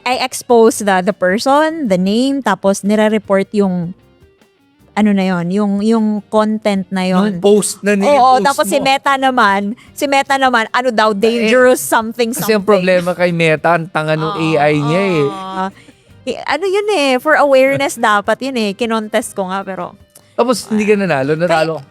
I expose the person, the name, tapos nire-report yung yung content na yon. Yung post na Oo, ni-post tapos mo. si Meta naman, dangerous something. Kasi ang problema kay Meta, ang tanga ng AI niya eh. Yun eh, for awareness dapat yun eh. Kinontest ko nga pero. Tapos hindi ka nanalo.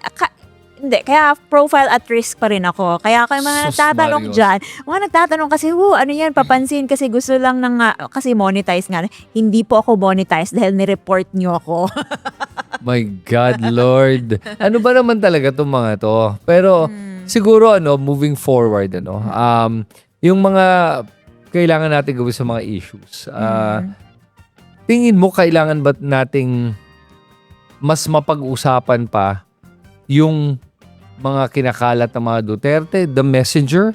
Hindi, kaya profile at risk pa rin ako. Kaya kayo mga Sus, nagtatanong Mario. dyan, mga nagtatanong kasi, ano yan, papansin kasi gusto lang kasi monetize nga. Hindi po ako monetize dahil ni-report nyo ako. My God, Lord. Ano ba naman talaga itong mga to? Pero siguro moving forward, yung mga kailangan natin gawin sa mga issues. Tingin mo kailangan ba nating mas mapag-usapan pa yung mga kinakalat ng mga Duterte, the messenger?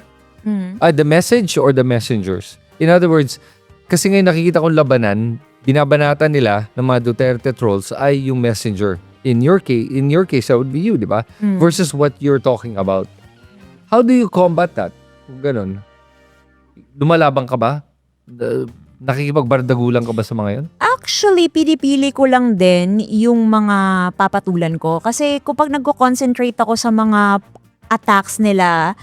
The message or the messengers? In other words, kasi ngayon nakikita kong labanan, binabanatan nila ng mga Duterte trolls ay yung messenger. In your case, that would be you, di ba? Versus what you're talking about. How do you combat that? Kung ganun. Lumalabang ka ba? Nakikipagbardagulan ka ba sa mga yun? Actually, pinipili ko lang din yung mga papatulan ko. Kasi kapag nagko-concentrate ako sa mga attacks nila,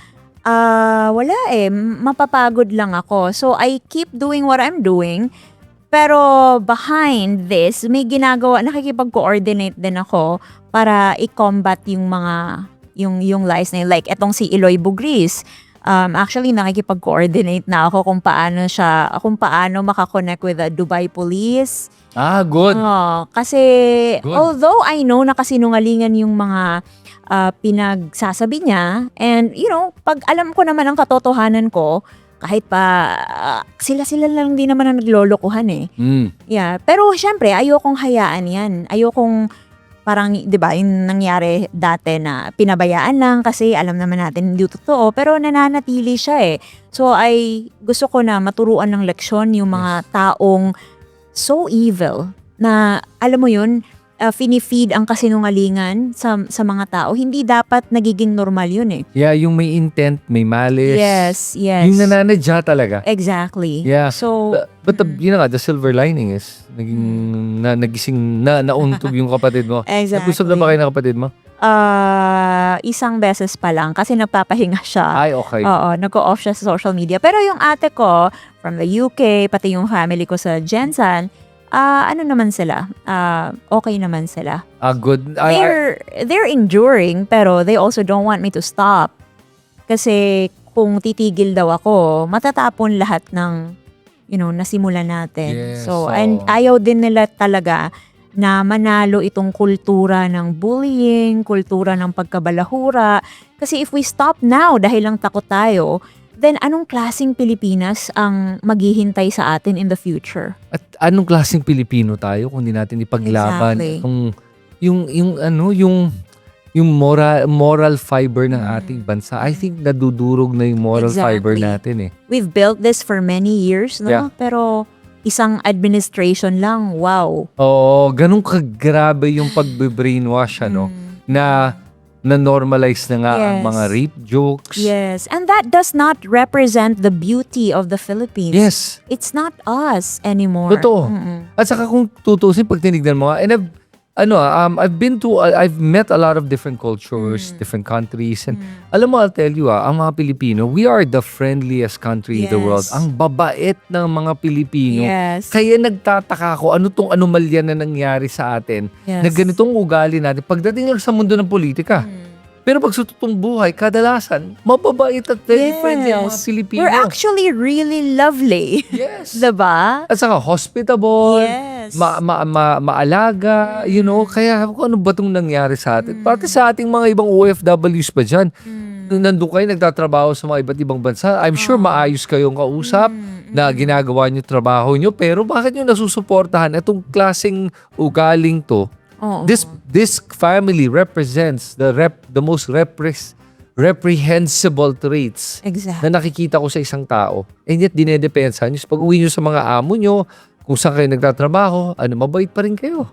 wala eh. Mapapagod lang ako. So, I keep doing what I'm doing. Pero behind this, may ginagawa, nakikipag-coordinate din ako para i-combat yung mga, yung lies na yun. Like, etong si Eloy Bugris. Actually, nakikipag-coordinate na ako kung paano makakonect with the Dubai police. Good. Kasi, although I know na kasinungalingan yung mga pinagsasabi niya, and pag alam ko naman ang katotohanan ko, kahit pa sila lang din naman ang naglolokohan eh. Yeah, pero syempre, ayokong hayaan yan. Ayokong parang, di ba, yung nangyari dati na pinabayaan lang kasi alam naman natin hindi totoo, pero nananatili siya eh. So, gusto ko na maturuan ng leksyon yung mga taong so evil na, alam mo yun, finifeed ang kasinungalingan sa mga tao, hindi dapat nagiging normal yun eh. Yeah, yung may intent, may malice. Yes, yes. Yung nananadya talaga. Exactly. Yeah. So, But the silver lining is, nauntog yung kapatid mo. Exactly. Nagusap na ba kayo ng kapatid mo? isang beses pa lang kasi nagpapahinga siya. Ay, okay. Oo, nag-off siya sa social media. Pero yung ate ko from the UK, pati yung family ko sa Jensen, ano naman sila? Okay naman sila. Good. They're enduring, pero they also don't want me to stop. Kasi kung titigil daw ako, matatapon lahat ng, nasimulan natin. Yes, So, and ayaw din nila talaga na manalo itong kultura ng bullying, kultura ng pagkabalahura. Kasi if we stop now dahil lang takot tayo, then anong klaseng Pilipinas ang maghihintay sa atin in the future? At anong klaseng Pilipino tayo kung di natin ipaglaban Exactly. yung moral fiber ng ating bansa. I think nadudurog na yung moral fiber Exactly. natin eh. We've built this for many years, no? Yeah. Pero isang administration lang, wow. Oo, ganun kagrabe yung pagbe-brainwash, na normalize na nga ang Yes. mga rape jokes. Yes, and that does not represent the beauty of the Philippines. Yes. It's not us anymore. Totoo. At saka kung tutusin, pag tinignan mo nga, and I've met a lot of different cultures, different countries, and alam mo, I'll tell you, ang mga Pilipino, we are the friendliest country in the world. Yes. Ang babait ng mga Pilipino. Yes. Kaya nagtataka ako, ano tong anomalya na nangyari sa atin, Yes. na ganitong ugali natin, pagdating lang sa mundo ng politika. Pero pag sa totoong buhay, kadalasan, mababait at very friendly ang mga Pilipino. We're actually really lovely. Yes. Diba? At saka hospitable, Yes. maalaga, kaya kung ano ba itong nangyari sa atin? Pati sa ating mga ibang OFWs pa dyan, nung nandun kayo, nagtatrabaho sa mga iba't ibang bansa, I'm sure maayos kayong kausap na ginagawa nyo trabaho nyo, pero bakit nyo nasusuportahan itong klaseng ugaling to? Oo. This family represents the most reprehensible traits Exactly. na nakikita ko sa isang tao. And yet, dinedepensa nyo. Pag uwi nyo sa mga amo nyo, kung saan kayo nagtatrabaho, mabait pa rin kayo.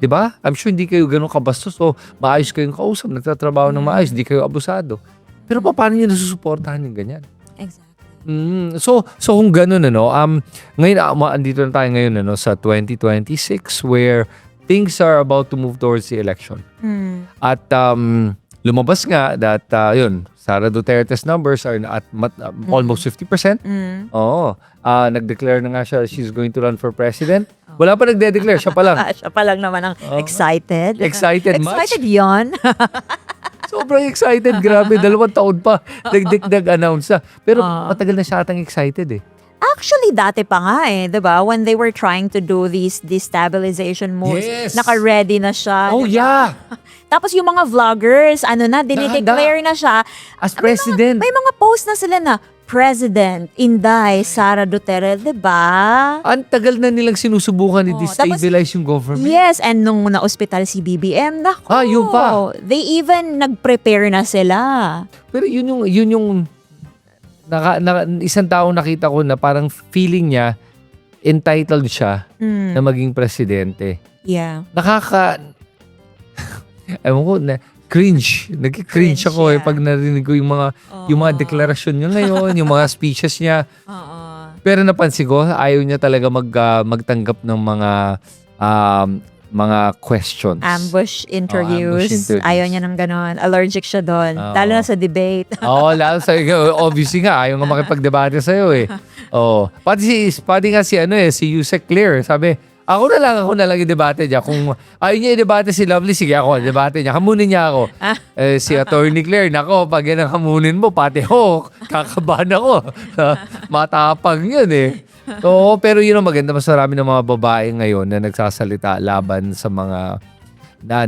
Diba? I'm sure hindi kayo ganun kabastos. So, maayos kayong kausap, nagtatrabaho ng maayos, hindi kayo abusado. Pero paano nyo nasusuportahan yung ganyan? Exactly. So kung ganun, ngayon, andito na tayo ngayon, sa 2026, where things are about to move towards the election. At lumabas nga that, Sara Duterte's numbers are at almost 50%. Oo. Nag-declare na nga siya, she's going to run for president. Wala pa nagde-declare, siya pa lang. Siya pa lang naman ang excited. Excited much? Excited yon. Sobrang excited, grabe. 2 taon pa, nag-announce na. Pero matagal na siya atang excited eh. Actually, dati pa nga diba? When they were trying to do these destabilization moves, Yes. naka-ready na siya. Oh, diba? yeah. Tapos yung mga vloggers, dinideclare na siya. As president. May mga post na sila na, President, Inday, Sara Duterte, diba? Ang tagal na nilang sinusubukan i-destabilize yung government. Yes, and nung na-hospital si BBM, naku. Yun pa. They even nag-prepare na sila. Pero yun yung isang tao nakita ko na parang feeling niya entitled siya na maging presidente. Yeah. Ewan ko, cringe. Nag-cringe ako pag narinig ko yung mga deklarasyon niya ngayon, yung mga speeches niya. Pero napansin ko, ayaw niya talaga magtanggap ng mga questions. Ambush interviews. Ambush interviews. Ayaw niya ng ganon. Allergic siya doon. Lalo na sa debate. Lalo sa obviously nga ayaw nga makipagdebate sa iyo eh. Pati nga si Yusek Clear, sabi, ako na lang i-debate niya. Kung ayaw niya i-debate si Lovely, sige ako, i-debate niya. Hamunin niya ako. Si Attorney Claire, nako, pag yan ang hamunin mo, pati kakabahan ako. Matapang yun eh. Pero yun ang maganda, mas marami ng mga babae ngayon na nagsasalita laban sa mga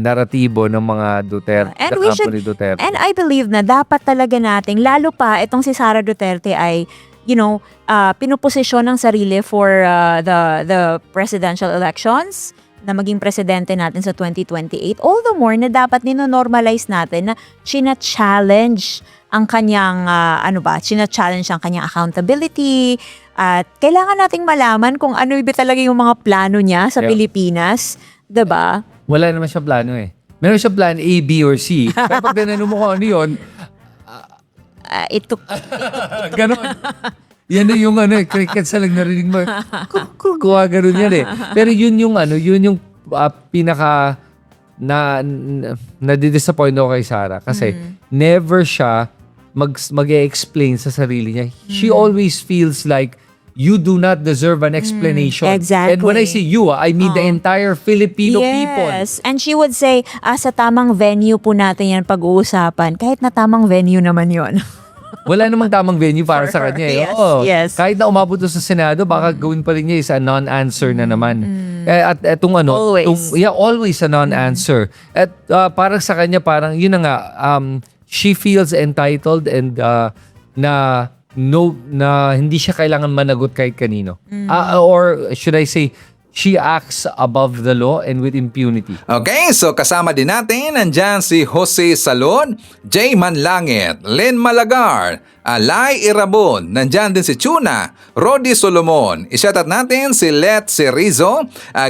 naratibo ng mga Duterte, And the company Duterte. And I believe na dapat talaga nating, lalo pa itong si Sara Duterte ay, pinuposisyon ng sarili for the presidential elections na maging presidente natin sa 2028. All the more na dapat nino-normalize natin na china-challenge ang kanyang, china-challenge ang kanyang accountability. At kailangan nating malaman kung ano ba talaga yung mga plano niya sa Pilipinas. Diba? Wala naman siya plano eh. Meron siya plan A, B, or C. Pero pag tinanong mo kung ano yun, Ito. ganon. Yan na yung crickets lang narinig mo. Kuha ganun yan eh. Pero yun yung pinaka nadidisappoint ako kay Sarah. Kasi never siya mag-e-explain sa sarili niya. She always feels like you do not deserve an explanation. Exactly. And when I say you, I mean the entire Filipino people. Yes. And she would say, sa tamang venue po natin yan pag-uusapan. Kahit na tamang venue naman yon. Wala namang tamang venue para sa kanya. Yes, Oo. yes. Kahit na umabot to sa Senado, baka gawin pa rin niya is a non-answer na naman. At etong Always. always a non-answer. At parang sa kanya, parang yun na nga, she feels entitled and na hindi siya kailangan managot kahit kanino. Or should I say, she acts above the law and with impunity. Okay, so kasama din natin, nandyan si Jose Salon, Jay Manlangit, Len Malagar, Alay Irabon, nandyan din si Chuna, Rodi Solomon, isyatat natin si Let Cerizo,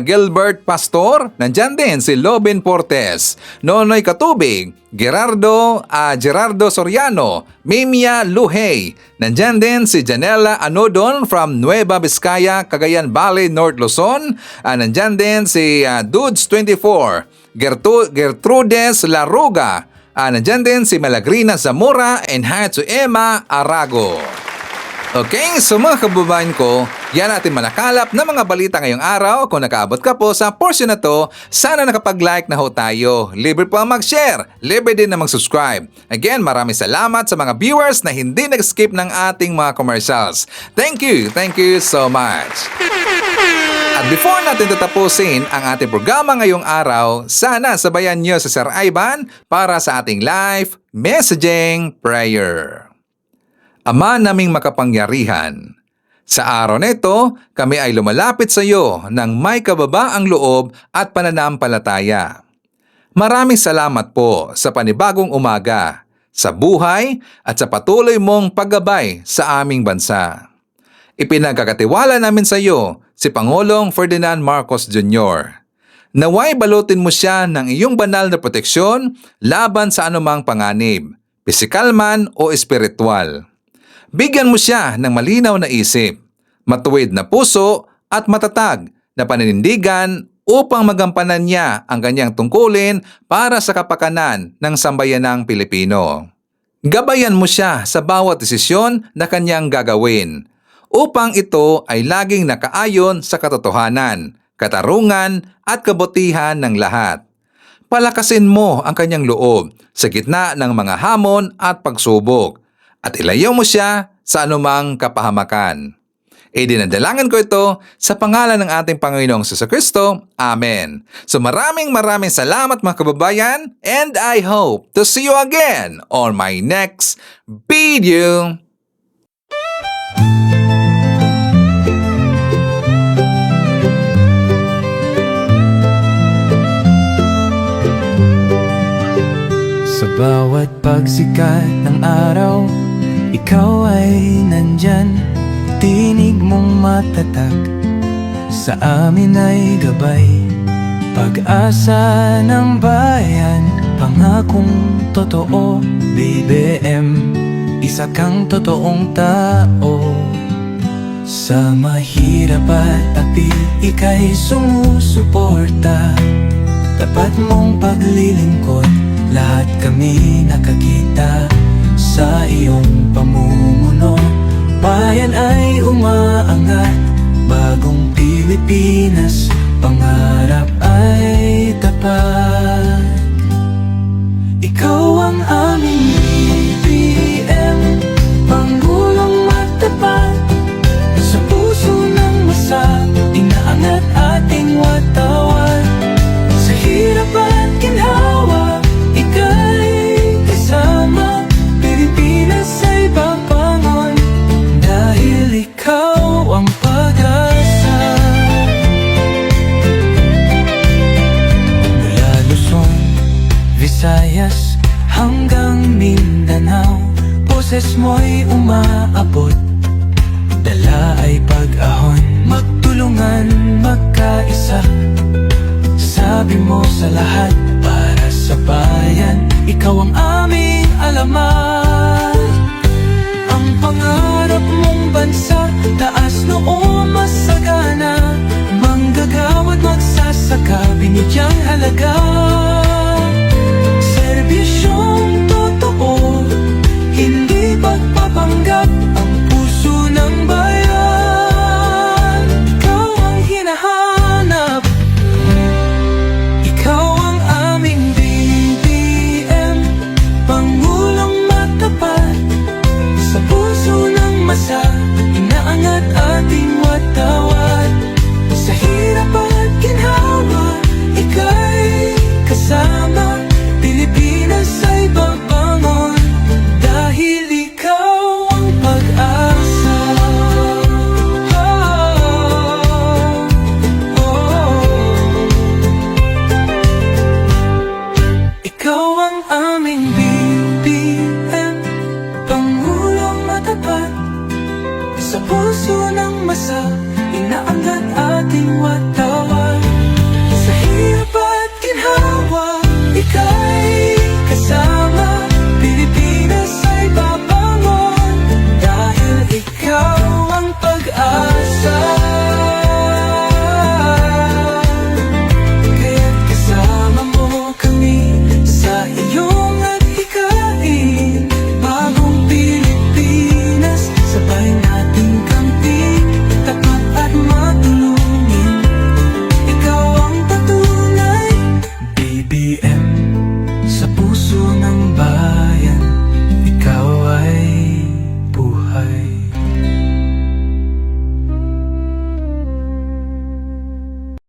Gilbert Pastor, nandyan din si Lobin Portes, Nonoy Katubig, Gerardo Soriano, Mimia Luhey, nandyan din si Janela Anodon from Nueva Vizcaya, Cagayan Valley, North Luzon, nandyan din si Dudes24, Gertrudes Laruga, nandyan din si Malagrina Zamora, and hi to Emma Arago. Okay, so mga kababayan ko, yan natin manakalap na mga balita ngayong araw. Kung nakaabot ka po sa portion na to, sana nakapag-like na ho tayo. Libre po ang mag-share, libre din na mag-subscribe. Again, maraming salamat sa mga viewers na hindi nag-skip ng ating mga commercials. Thank you so much. At before natin tatapusin ang ating programa ngayong araw, sana sabayan niyo sa Sir Ivan para sa ating live messaging prayer. Ama naming makapangyarihan, sa araw na ito, kami ay lumalapit sa iyo ng may kababaang loob at pananampalataya. Maraming salamat po sa panibagong umaga, sa buhay at sa patuloy mong paggabay sa aming bansa. Ipinagkakatiwala namin sa iyo si Pangulong Ferdinand Marcos Jr. Naway balutin mo siya ng iyong banal na proteksyon laban sa anumang panganib, pisikal man o espiritual. Bigyan mo siya ng malinaw na isip, matuwid na puso at matatag na paninindigan upang magampanan niya ang kanyang tungkulin para sa kapakanan ng sambayanang Pilipino. Gabayan mo siya sa bawat desisyon na kanyang gagawin upang ito ay laging nakaayon sa katotohanan, katarungan at kabutihan ng lahat. Palakasin mo ang kanyang loob sa gitna ng mga hamon at pagsubok at ilayo mo siya sa anumang kapahamakan. Idinadalangin ko ito sa pangalan ng ating Panginoong Jesucristo. Amen. So maraming salamat mga kababayan, and I hope to see you again on my next video. Sa bawat pagsikat ng araw, ikaw ay nandyan. Tinig mong matatag, sa amin ay gabay. Pag-asa ng bayan, pangakong totoo. BBM, isa kang totoong tao. Sa mahirap at api, ika'y sumusuporta. Tapat mong paglilingkod, lahat kami nakakita sa iyong pamumuno. Bayan ay umaangat, bagong Pilipinas, pangarap ay tapat. Ikaw ang aming BBM, Pangulong matapat. Sa puso ng masa, inaangat ating watawat. Sa hirap at ginhawa, ika'y kasama. Pilipinas ay babangon, dahil ikaw ang pag-asa. Mula Luzon, Visayas hanggang Mindanao, boses mo'y umaabot, dala ay pag-ahon. Magtulungan, magkaisa, sa sinabi mo sa lahat para sa bayan. Ikaw ang aming alamat.